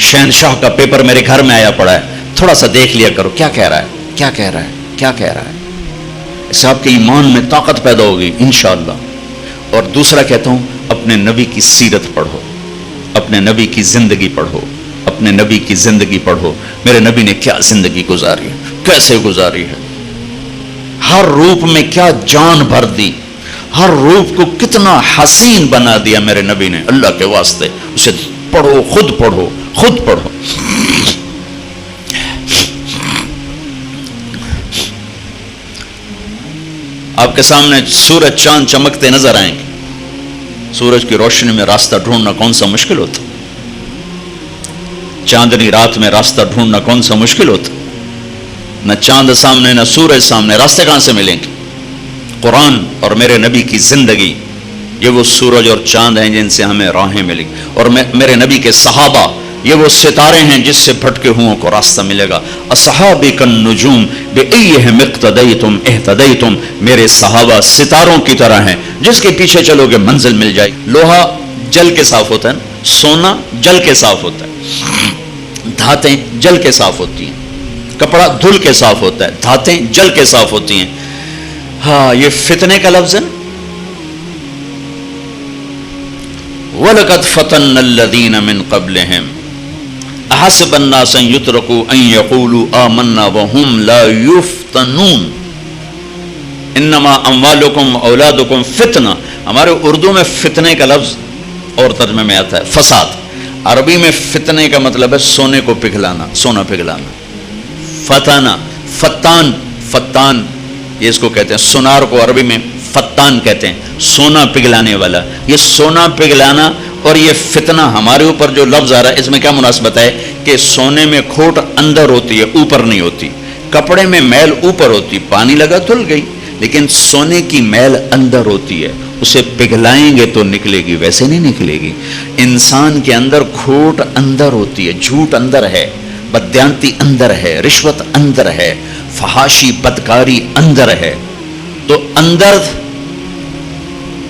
شہنشاہ کا پیپر میرے گھر میں آیا پڑا ہے، تھوڑا سا دیکھ لیا کرو کیا کہہ رہا ہے، کیا کہہ رہا ہے، کیا کہہ رہا ہے. اس سے آپ کے ایمان میں طاقت پیدا ہوگی انشاءاللہ. اور دوسرا کہتا ہوں، اپنے نبی کی سیرت پڑھو، اپنے نبی کی زندگی پڑھو، اپنے نبی کی زندگی پڑھو. میرے نبی نے کیا زندگی گزاری ہے، کیسے گزاری ہے، ہر روپ میں کیا جان بھر دی، ہر روپ کو کتنا حسین بنا دیا میرے نبی نے. اللہ کے واسطے اسے پڑھو، خود پڑھو، خود پڑھو. آپ کے سامنے سورج چاند چمکتے نظر آئیں گے. سورج کی روشنی میں راستہ ڈھونڈنا کون سا مشکل ہوتا، چاندنی رات میں راستہ ڈھونڈنا کون سا مشکل ہوتا. نہ چاند سامنے نہ سورج سامنے، راستے کہاں سے ملیں گے؟ قرآن اور میرے نبی کی زندگی، یہ وہ سورج اور چاند ہیں جن سے ہمیں راہیں ملیں، اور میرے نبی کے صحابہ یہ وہ ستارے ہیں جس سے بھٹکے ہوں کو راستہ ملے گا۔ اصحابک النجوم بأیہم اقتدیتم اہتدیتم، میرے صحابہ ستاروں کی طرح ہیں جس کے پیچھے چلو گے منزل مل جائے گی۔ لوہا جل کے صاف ہوتا ہے، سونا جل کے صاف ہوتا ہے، دھاتیں جل کے صاف ہوتی ہیں، کپڑا دھل کے صاف ہوتا ہے، دھاتیں جل کے صاف ہوتی ہیں۔ ہاں یہ فتنے کا لفظ ہے۔ وَلَقَدْ فَتَنَّا الَّذِينَ مِن قَبْلِهِمْ أَحَسِبَ النَّاسَ أَن يُتْرَكُوا أَن يَقُولُوا آمَنَّا وَهُمْ لَا يُفْتَنُونَ إِنَّمَا أَمْوَالُكُمْ وَأَوْلَادُكُمْ فِتْنَةٌ۔ ہمارے اردو میں فتنے کا لفظ اور ترجمے میں آتا ہے فساد، عربی میں فتنے کا مطلب ہے سونے کو پگھلانا، سونا پگھلانا۔ فتانہ، فتان، فتان یہ اس کو کہتے ہیں، سونار کو عربی میں فتان کہتے ہیں، سونا پگھلانے والا۔ یہ سونا پگھلانا اور یہ فتنہ ہمارے اوپر جو لفظ آ رہا ہے اس میں کیا مناسبت ہے کہ سونے میں کھوٹ اندر ہوتی ہے، اوپر نہیں ہوتی، کپڑے میں میل اوپر ہوتی، پانی لگا دھل گئی، لیکن سونے کی میل اندر ہوتی ہے، اسے پگھلائیں گے تو نکلے گی، ویسے نہیں نکلے گی۔ انسان کے اندر کھوٹ اندر ہوتی ہے، جھوٹ اندر ہے، بددیانتی اندر ہے، رشوت اندر ہے، فحاشی بدکاری اندر ہے، تو اندر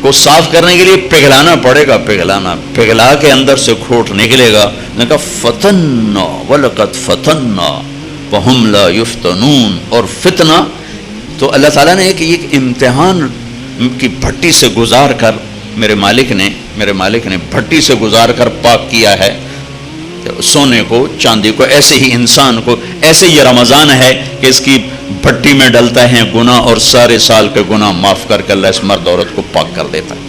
کو صاف کرنے کے لیے پگھلانا پڑے گا، پگھلا کے اندر سے کھوٹ نکلے گا۔ نے کہا فتنہ وَلَقَدْ فَتَنَّا وَهُمْ لَا يُفْتَنُونَ، اور فتنہ تو اللہ تعالیٰ نے ایک امتحان کی بھٹی سے گزار کر میرے مالک نے بھٹی سے گزار کر پاک کیا ہے سونے کو، چاندی کو، ایسے ہی انسان کو، ایسے یہ رمضان ہے کہ اس کی بھٹی میں ڈلتا ہے گناہ اور سارے سال کے گناہ معاف کر کے اللہ اس مرد عورت کو پاک کر دیتا ہے۔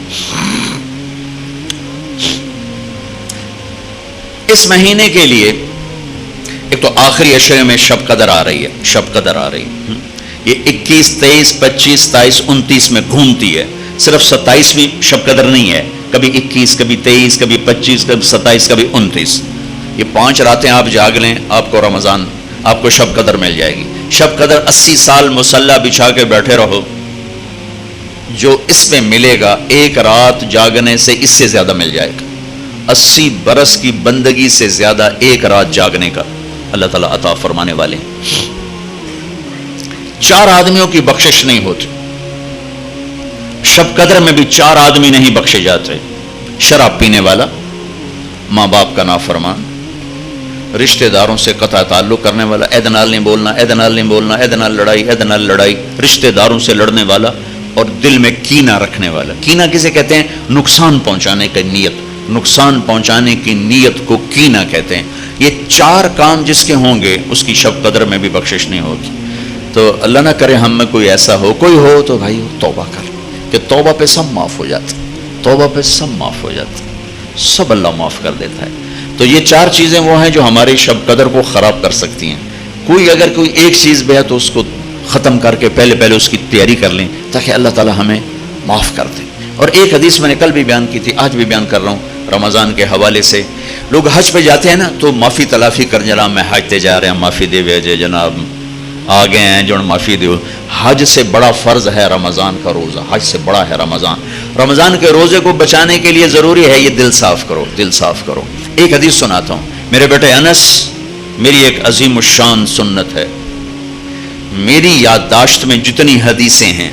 اس مہینے کے لیے ایک تو آخری عشرے میں شب قدر آ رہی ہے، یہ 21، 23، 25، 27، 29 میں گھومتی ہے، صرف 27ویں شب قدر نہیں ہے، کبھی 21، کبھی 23، کبھی 25، کبھی 27، کبھی 29۔ یہ 5 راتیں آپ جاگ لیں، آپ کو رمضان، آپ کو شب قدر مل جائے گی۔ شب قدر 80 سال مصلی بچھا کے بیٹھے رہو، جو اس میں ملے گا ایک رات جاگنے سے اس سے زیادہ مل جائے گا۔ 80 برس کی بندگی سے زیادہ ایک رات جاگنے کا اللہ تعالیٰ عطا فرمانے والے ہیں۔ 4 آدمیوں کی بخشش نہیں ہوتی، شب قدر میں بھی 4 آدمی نہیں بخشے جاتے: شراب پینے والا، ماں باپ کا نافرمان، رشتہ داروں سے قطع تعلق کرنے والا، عید نال نہیں بولنا، عید نال نہیں بولنا، عید نال لڑائی، عید نال لڑائی، رشتہ داروں سے لڑنے والا، اور دل میں کینہ رکھنے والا۔ کینہ کسے کہتے ہیں؟ نقصان پہنچانے کی نیت، نقصان پہنچانے کی نیت کو کینہ کہتے ہیں۔ یہ 4 کام جس کے ہوں گے اس کی شب قدر میں بھی بخشش نہیں ہوگی۔ تو اللہ نہ کرے ہم میں کوئی ایسا ہو، کوئی ہو تو بھائی توبہ کر، کہ توبہ پہ سب معاف ہو جاتا، توبہ پہ سب معاف ہو جاتا، سب اللہ معاف کر دیتا ہے۔ تو یہ 4 چیزیں وہ ہیں جو ہماری شب قدر کو خراب کر سکتی ہیں۔ کوئی اگر کوئی ایک چیز بھی ہے تو اس کو ختم کر کے پہلے اس کی تیاری کر لیں تاکہ اللہ تعالی ہمیں معاف کر دے۔ اور ایک حدیث میں نے کل بھی بیان کی تھی، آج بھی بیان کر رہا ہوں رمضان کے حوالے سے۔ لوگ حج پہ جاتے ہیں نا تو معافی تلافی کر، جناب میں حج تے جا رہے ہیں، معافی دے ویجے جناب آ گئے ہیں جو معافی دیو۔ حج سے بڑا فرض ہے رمضان کا روزہ، حج سے بڑا ہے رمضان۔ رمضان کے روزے کو بچانے کے لیے ضروری ہے یہ دل صاف کرو، دل صاف کرو۔ ایک حدیث سناتا ہوں، میرے بیٹے انس، میری ایک عظیم الشان سنت ہے، میری یادداشت میں جتنی حدیثیں ہیں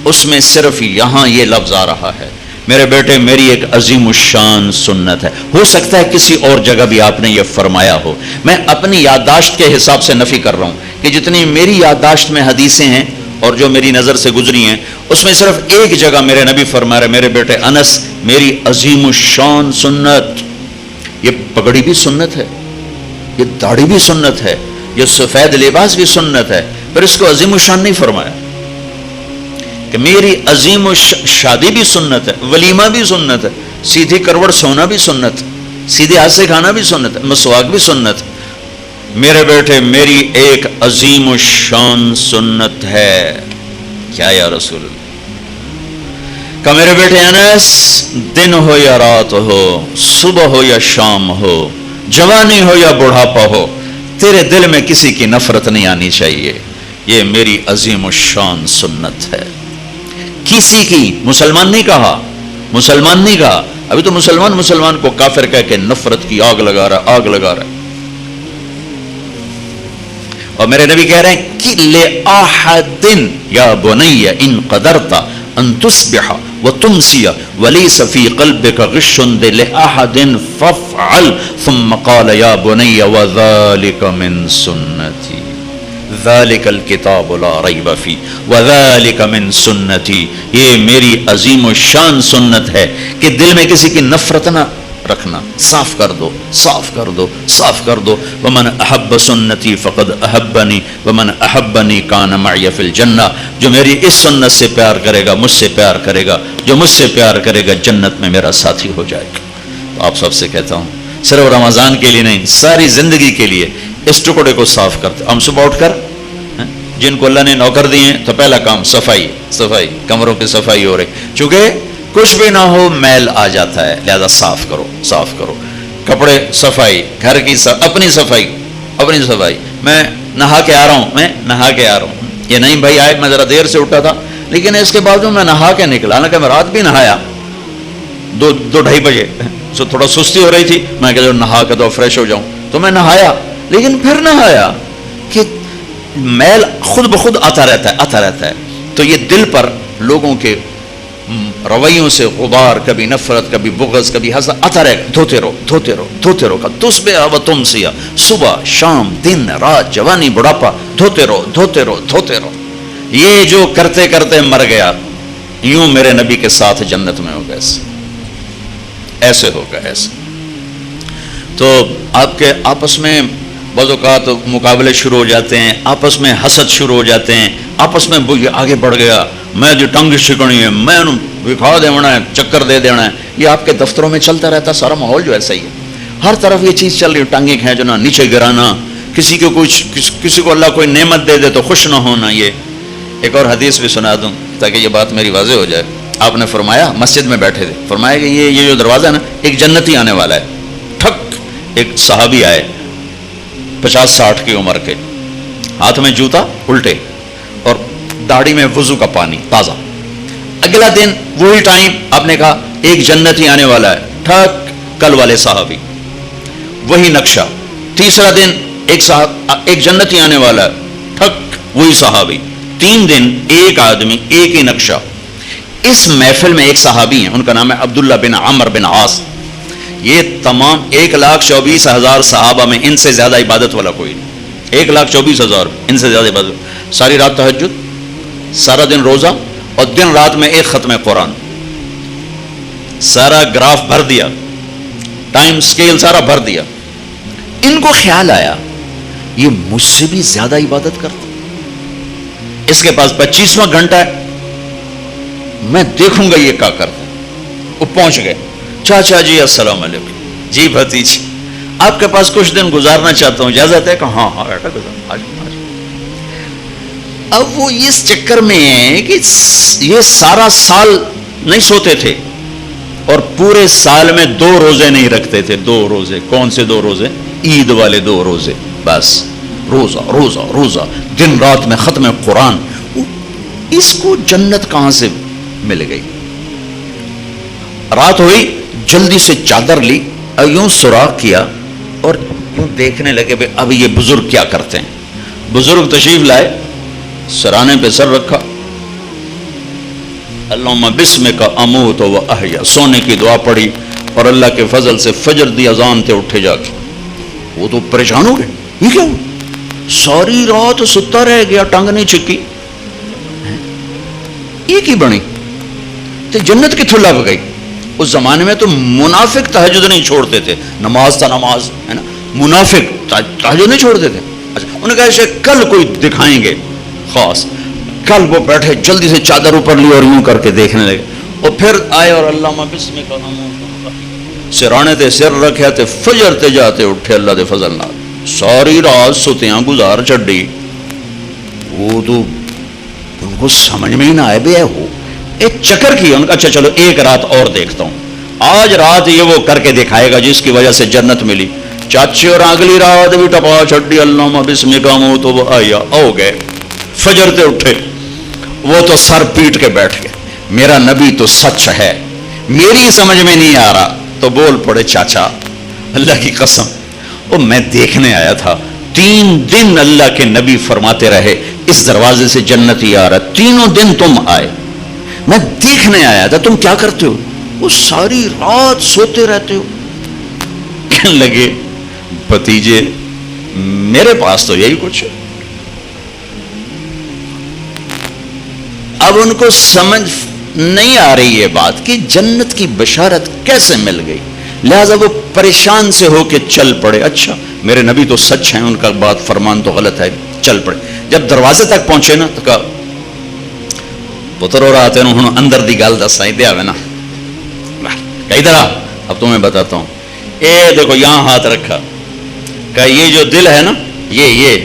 اس میں صرف یہاں یہ لفظ آ رہا ہے، میرے بیٹے میری ایک عظیم الشان سنت ہے۔ ہو سکتا ہے کسی اور جگہ بھی آپ نے یہ فرمایا ہو، میں اپنی یادداشت کے حساب سے نفی کر رہا ہوں کہ جتنی میری یادداشت میں حدیثیں ہیں اور جو میری نظر سے گزری ہیں اس میں صرف ایک جگہ میرے نبی فرما رہے، میرے بیٹے انس میری عظیم الشان سنت۔ یہ پگڑی بھی سنت ہے، یہ داڑھی بھی سنت ہے، یہ سفید لباس بھی سنت ہے، پھر اس کو عظیم الشان نہیں فرمایا کہ میری عظیم شادی بھی سنت ہے، ولیمہ بھی سنت ہے، سیدھی کروڑ سونا بھی سنت، سیدھے ہاتھ سے کھانا بھی سنت ہے، مسواک بھی سنت۔ میرے بیٹے میری ایک عظیم الشان سنت ہے، کیا یا رسول اللہ؟ کہ میرے بیٹے انس، دن ہو یا رات ہو، صبح ہو یا شام ہو، جوانی ہو یا بڑھاپا ہو، تیرے دل میں کسی کی نفرت نہیں آنی چاہیے. یہ میری عظیم الشان سنت ہے. کسی کی، مسلمان نہیں کہا، مسلمان نہیں کہا. ابھی تو مسلمان کو کافر کہہ کے نفرت کی آگ لگا رہا، آگ لگا رہا ہے. اور میرے نبی کہہ رہے ہیں کہ لِأَحَدٍ یا بنی ان قدرت ان تصبح وتمسی وليس في قلبك غش لأحد فافعل ثم قال يا بني وذلك من سنتي ذلك الكتاب لا ريب فيه وذلك من سنتي. یہ میری عظیم و شان سنت ہے کہ دل میں کسی کی نفرت نہ رکھنا. صاف کر دو، صاف کر دو، صاف کر دو. ومن احب سنتی فقد احبنی ومن احبنی کان معی فی الجنہ. جو میری اس سنت سے پیار کرے گا مجھ سے پیار کرے گا، جو مجھ سے پیار کرے گا جنت میں میرا ساتھی ہو جائے گا. تو آپ سب سے کہتا ہوں، صرف رمضان کے لیے نہیں، ساری زندگی کے لیے اس ٹکڑے کو صاف کرتے. ہم صبح اٹھ کر جن کو اللہ نے نوکر دیے ہیں تو پہلا کام صفائی، صفائی، کمروں کی صفائی ہو رہی. چونکہ کچھ بھی نہ ہو میل آ جاتا ہے، لہذا صاف کرو، صاف کرو. کپڑے صفائی، گھر کی اپنی صفائی، اپنی صفائی. میں نہا کے آ رہا ہوں، میں نہا کے آ رہا ہوں. یہ نہیں بھائی آئے میں ذرا دیر سے اٹھا تھا لیکن اس کے باوجود میں نہا کے نکلا. حالانکہ میں رات بھی نہایا 2-2:30 بجے، سو تھوڑا سستی ہو رہی تھی. میں کہ نہا کے تو فریش ہو جاؤں تو میں نہایا، لیکن پھر نہایا کہ میل خود بخود آتا رہتا ہے، آتا رہتا ہے. تو یہ دل پر لوگوں کے رویوں سے غبار، کبھی نفرت، کبھی بغض، کبھی حسد آتا رہے. دھوتے رہو، دھوتے رہو، دھوتے رہو. تصبح و تمسی، صبح شام دن رات جوانی بڑھاپا، دھوتے رہو، دھوتے رہو، دھوتے رہو. یہ جو کرتے کرتے مر گیا، یوں میرے نبی کے ساتھ جنت میں ہوگا. ایسے ہوگا، ایسے. تو آپ کے آپس میں بعض اوقات مقابلے شروع ہو جاتے ہیں، آپس میں حسد شروع ہو جاتے ہیں، آپس میں یہ آگے بڑھ گیا، میں جو ٹنگ شکنی ہے، میں دکھا دینا ہے، چکر دے دینا ہے. یہ آپ کے دفتروں میں چلتا رہتا. سارا ماحول جو ایسا ہی ہے، ہر طرف یہ چیز چل رہی ہے. ٹانگیں کھینچنا، نیچے گرانا، کسی کو کسی کو اللہ کوئی نعمت دے دے تو خوش نہ ہونا. یہ ایک اور حدیث بھی سنا دوں تاکہ یہ بات میری واضح ہو جائے. آپ نے فرمایا، مسجد میں بیٹھے تھے، فرمایا کہ یہ جو دروازہ ہے نا، ایک جنتی آنے والا ہے. ٹھک ایک صحابی آئے 50-60 کی عمر کے، ہاتھ میں جوتا الٹے اور داڑھی میں وضو کا پانی تازہ. اگلا دن وہی ٹائم آپ نے کہا ایک جنتی آنے والا ہے. ٹھک کل والے صحابی، وہی نقشہ. تیسرا دن ایک جنتی آنے والا ہے. ٹھک وہی صحابی. 3 دن ایک آدمی، ایک ہی نقشہ. اس محفل میں ایک صحابی ہیں، ان کا نام ہے عبداللہ بن عمر بن عاص. یہ تمام 1,24,000 صحابہ میں ان سے زیادہ عبادت والا کوئی نہیں. 1,24,000 ان سے زیادہ عبادت. ساری رات تہجد، سارا دن روزہ، اور دن رات میں ایک ختم قرآن. سارا گراف بھر دیا، ٹائم سکیل سارا بھر دیا. ان کو خیال آیا یہ مجھ سے بھی زیادہ عبادت کرتا، اس کے پاس 25واں گھنٹہ ہے، میں دیکھوں گا یہ کیا کرتا. وہ پہنچ گئے. چاچا جی السلام علیکم. جی بھتیجی آپ کے پاس کچھ دن گزارنا چاہتا ہوں، اجازت ہے؟ کہ ہاں ہاں بیٹا گزار. اب وہ اس چکر میں ہے کہ یہ سارا سال نہیں سوتے تھے اور پورے سال میں 2 روزے نہیں رکھتے تھے. 2 روزے. کون سے 2 روزے؟ عید والے 2 روزے. بس روزہ روزہ روزہ، دن رات میں ختم قرآن. اس کو جنت کہاں سے مل گئی؟ رات ہوئی، جلدی سے چادر لی اور یوں سوراخ کیا اور یوں دیکھنے لگے بھئی اب یہ بزرگ کیا کرتے ہیں. بزرگ تشریف لائے، سرانے پہ سر رکھا، اللہم بسمک اموت و احیا، سونے کی دعا پڑھی اور اللہ کے فضل سے فجر دی اذان تے اٹھے جا کے. وہ تو پریشان ہو گئے، یہ کیا ہوا؟ ساری رات ستا رہ گیا، ٹنگ نہیں چکی. یہ کی بنی تو جنت کتھوں لگ گئی؟ اس زمانے میں تو منافق تہجد نہیں چھوڑتے تھے. نماز تا نماز ہے نا، منافق تہجد نہیں چھوڑتے تھے. اچھا انہوں نے کہا اسے کل کوئی دکھائیں گے خاص. کل وہ بیٹھے، جلدی سے چادر اوپر لی اور یوں کر کے دیکھنے لگے. اور پھر آئے اور اللہ بسمک سرانے تے سر رکھے تے فجر تے جاتے اٹھے اللہ دے فضل نال. ساری رات ستیاں گزار چڈی. وہ تو ان کو سمجھ میں ہی نہ آئے بے ہو ایک چکر کی. ان کا اچھا چلو ایک رات اور دیکھتا ہوں، آج رات یہ وہ کر کے دکھائے گا جس کی وجہ سے جنت ملی. چاچے اور اگلی رات بھی ٹپا چھڈی اللہم بسمک اموت و احیا ہو گئے. فجر تے اٹھے وہ تو سر پیٹ کے بیٹھ گئے. میرا نبی تو سچ ہے, میری سمجھ میں نہیں آ رہا. تو بول پڑے چاچا اللہ کی قسم وہ میں دیکھنے آیا تھا. 3 دن اللہ کے نبی فرماتے رہے اس دروازے سے جنتی آ رہا. تینوں دن تم آئے, میں دیکھنے آیا تھا تم کیا کرتے ہو. وہ ساری رات سوتے رہتے ہو. کہنے لگے بھتیجے میرے پاس تو یہی کچھ ہے. اب ان کو سمجھ نہیں آ رہی یہ بات کہ جنت کی بشارت کیسے مل گئی, لہذا وہ پریشان سے ہو کے چل پڑے. اچھا میرے نبی تو سچ ہیں, ان کا بات فرمان تو غلط ہے. چل پڑے. جب دروازے تک پہنچے نا تو کہا پتر ہو رہا تین ہوں اندر دی گل دس آئی دیا نا ادھر آ, اب تمہیں بتاتا ہوں. اے دیکھو یہاں ہاتھ رکھا, کہا یہ جو دل ہے نا یہ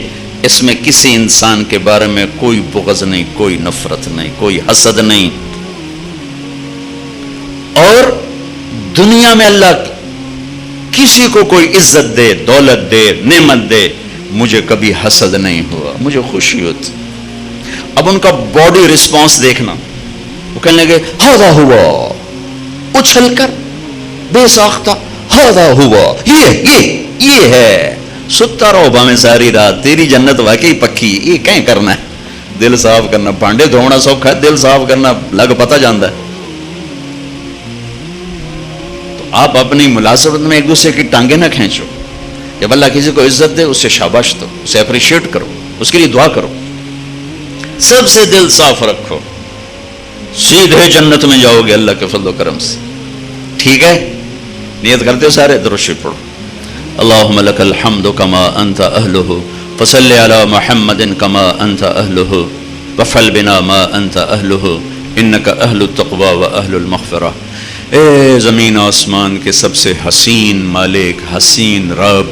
اس میں کسی انسان کے بارے میں کوئی بغض نہیں, کوئی نفرت نہیں, کوئی حسد نہیں. اور دنیا میں اللہ کسی کو کوئی عزت دے, دولت دے, نعمت دے, مجھے کبھی حسد نہیں ہوا, مجھے خوشی ہوتی. اب ان کا باڈی رسپانس دیکھنا, وہ کہنے لگے ہاذا ہوا, اچھل کر بے ساختہ ہاذا ہوا, یہ ہے. ستا رہو باویں ساری رات, تیری جنت واقعی پکی. یہ کہیں کرنا ہے, دل صاف کرنا. بانڈے دھونا سوکھا ہے, دل صاف کرنا لگ پتہ جاندا ہے. تو آپ اپنی ملازمت میں ایک دوسرے کی ٹانگیں نہ کھینچو. جب اللہ کسی کو عزت دے اسے شاباش دو, اسے اپریشیٹ کرو, اس کے لیے دعا کرو. سب سے دل صاف رکھو, سیدھے جنت میں جاؤ گے اللہ کے فضل و کرم سے. ٹھیک ہے, نیت کرتے ہو سارے؟ درود شریف پڑھو. اللہم لک الحمد کما انت اہلہ فصلی علی محمد کما انت اہلہ وفعل بنا ما انت اہلہ انک اہل التقوی و اہل المغفرہ. اے زمین آسمان کے سب سے حسین مالک, حسین رب,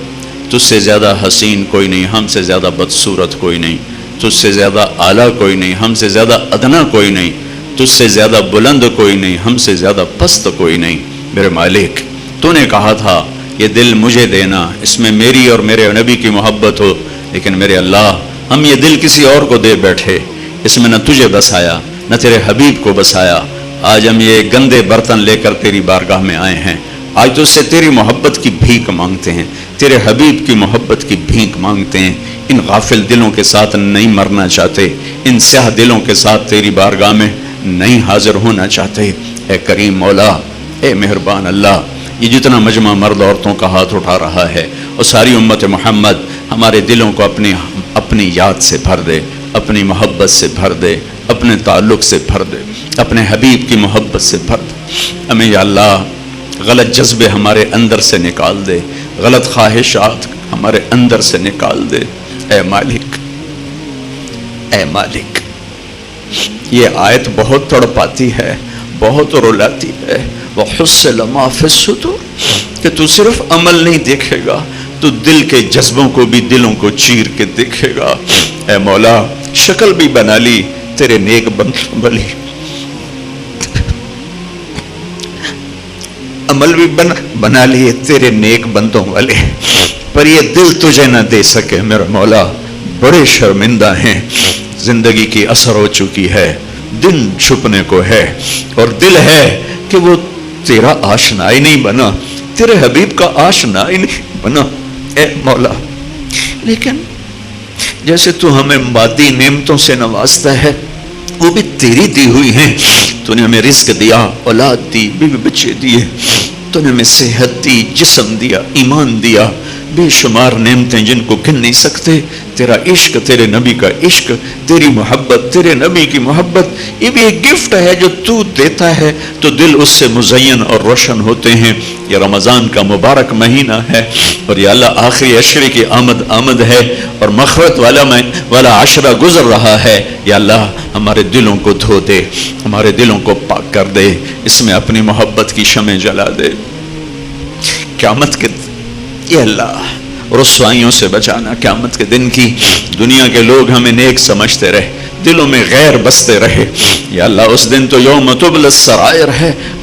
تجھ سے زیادہ حسین کوئی نہیں, ہم سے زیادہ بدصورت کوئی نہیں, تجھ سے زیادہ اعلیٰ کوئی نہیں, ہم سے زیادہ ادنا کوئی نہیں, تجھ سے زیادہ بلند کوئی نہیں, ہم سے زیادہ پست کوئی نہیں. میرے مالک تو نے کہا تھا یہ دل مجھے دینا, اس میں میری اور میرے نبی کی محبت ہو, لیکن میرے اللہ ہم یہ دل کسی اور کو دے بیٹھے, اس میں نہ تجھے بسایا نہ تیرے حبیب کو بسایا. آج ہم یہ گندے برتن لے کر تیری بارگاہ میں آئے ہیں. آج تو اس سے تیری محبت کی بھیک مانگتے ہیں, تیرے حبیب کی محبت کی بھیک مانگتے ہیں. ان غافل دلوں کے ساتھ نہیں مرنا چاہتے, ان سیاہ دلوں کے ساتھ تیری بارگاہ میں نہیں حاضر ہونا چاہتے. اے کریم مولا, اے مہربان اللہ, یہ جتنا مجمع مرد عورتوں کا ہاتھ اٹھا رہا ہے اور ساری امت محمد ہمارے دلوں کو اپنی یاد سے بھر دے, اپنی محبت سے بھر دے, اپنے تعلق سے بھر دے, اپنے حبیب کی محبت سے بھر دے. ہمیں یا اللہ غلط جذبے ہمارے اندر سے نکال دے, غلط خواہشات ہمارے اندر سے نکال دے. اے مالک, اے مالک, یہ آیت بہت تڑپاتی ہے, بہت رلاتی ہے. وَحُصِّلَ مَا فِي الصُّدُورِ کہ تو صرف عمل نہیں دیکھے گا, تو دل کے جذبوں کو بھی, دلوں کو چیر کے دیکھے گا. اے مولا شکل بھی بنا لی تیرے نیک بندوں والی, عمل بھی بنا لیے تیرے نیک بندوں والے, پر یہ دل تجھے نہ دے سکے. میرا مولا بڑے شرمندہ ہیں, زندگی کی اثر ہو چکی ہے, دن چھپنے کو ہے, اور دل ہے کہ وہ تیرا آشنا ہی نہیں بنا, تیرے حبیب کا آشنا ہی نہیں بنا. اے مولا لیکن جیسے تو ہمیں مادی نعمتوں سے نوازتا ہے وہ بھی تیری دی ہوئی ہیں. تو نے ہمیں رزق دیا, اولاد دی, بیوی بچے دیے, تو نے ہمیں صحت دی, جسم دیا, ایمان دیا, بے شمار نعمتیں جن کو گن نہیں سکتے. تیرا عشق, تیرے نبی کا عشق, تیری محبت, تیرے نبی کی محبت, یہ بھی ایک گفٹ ہے جو تو دیتا ہے تو دل اس سے مزین اور روشن ہوتے ہیں. یہ رمضان کا مبارک مہینہ ہے اور یا اللہ آخری عشرے کی آمد ہے اور مغفرت والا عشرہ گزر رہا ہے. یا اللہ ہمارے دلوں کو دھو دے, ہمارے دلوں کو پاک کر دے, اس میں اپنی محبت کی شمع جلا دے. قیامت کے یہ اللہ رسوائیوں سے بچانا, قیامت کے دن کی دنیا کے لوگ ہمیں نیک سمجھتے رہے, دلوں میں غیر بستے رہے. یا اللہ اس دن تو یوم تبل السرائر ہے,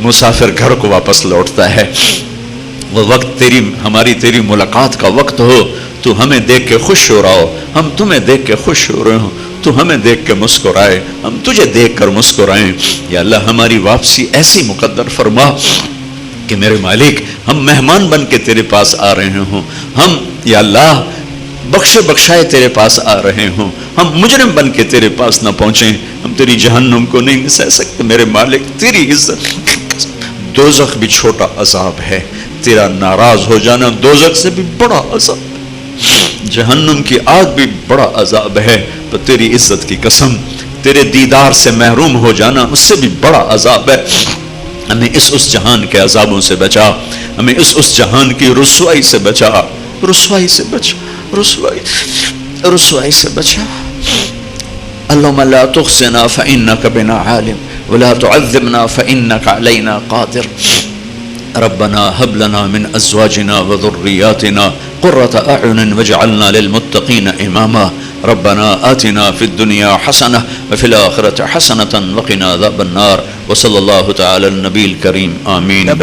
مسافر گھر کو واپس لوٹتا ہے، وہ وقت تیری ملاقات کا وقت ہو، تو ہمیں دیکھ کے خوش ہو رہا ہو، ہم تمہیں دیکھ کے خوش ہو رہے ہوں، تو ہمیں دیکھ کے مسکرائے، ہم تجھے دیکھ کر مسکرائیں۔ یا اللہ ہماری واپسی ایسی مقدر فرما کہ میرے مالک ہم مہمان بن کے تیرے پاس آ رہے ہوں، ہم یا اللہ بخشے بخشائے تیرے پاس آ رہے ہوں، ہم مجرم بن کے تیرے پاس نہ پہنچیں، ہم تیری جہنم کو نہیں سہ سکتے میرے مالک، تیری عزت۔ دوزخ بھی چھوٹا عذاب ہے، تیرا ناراض ہو جانا دوزخ سے بھی بڑا عذاب ہے، جہنم کی آگ بھی بڑا عذاب ہے، تو تیری عزت کی قسم تیرے دیدار سے محروم ہو جانا اس سے بھی بڑا عذاب ہے۔ ہمیں اس جہان کے عذابوں سے بچا، ہمیں اس جہان کی رسوائی سے بچا، رسوائی سے بچا، رسوائی سے بچا۔ اللهم لا تخزنا فإنك بنا عالم ولا تعذبنا فإنك علينا قادر۔ ربنا هب لنا من أزواجنا وذرياتنا قرة أعين واجعلنا للمتقين إماما۔ ربنا آتنا في الدنيا حسنة وفي الآخرة حسنة وقنا عذاب النار۔ وصلى الله تعالى النبي الكريم آمين۔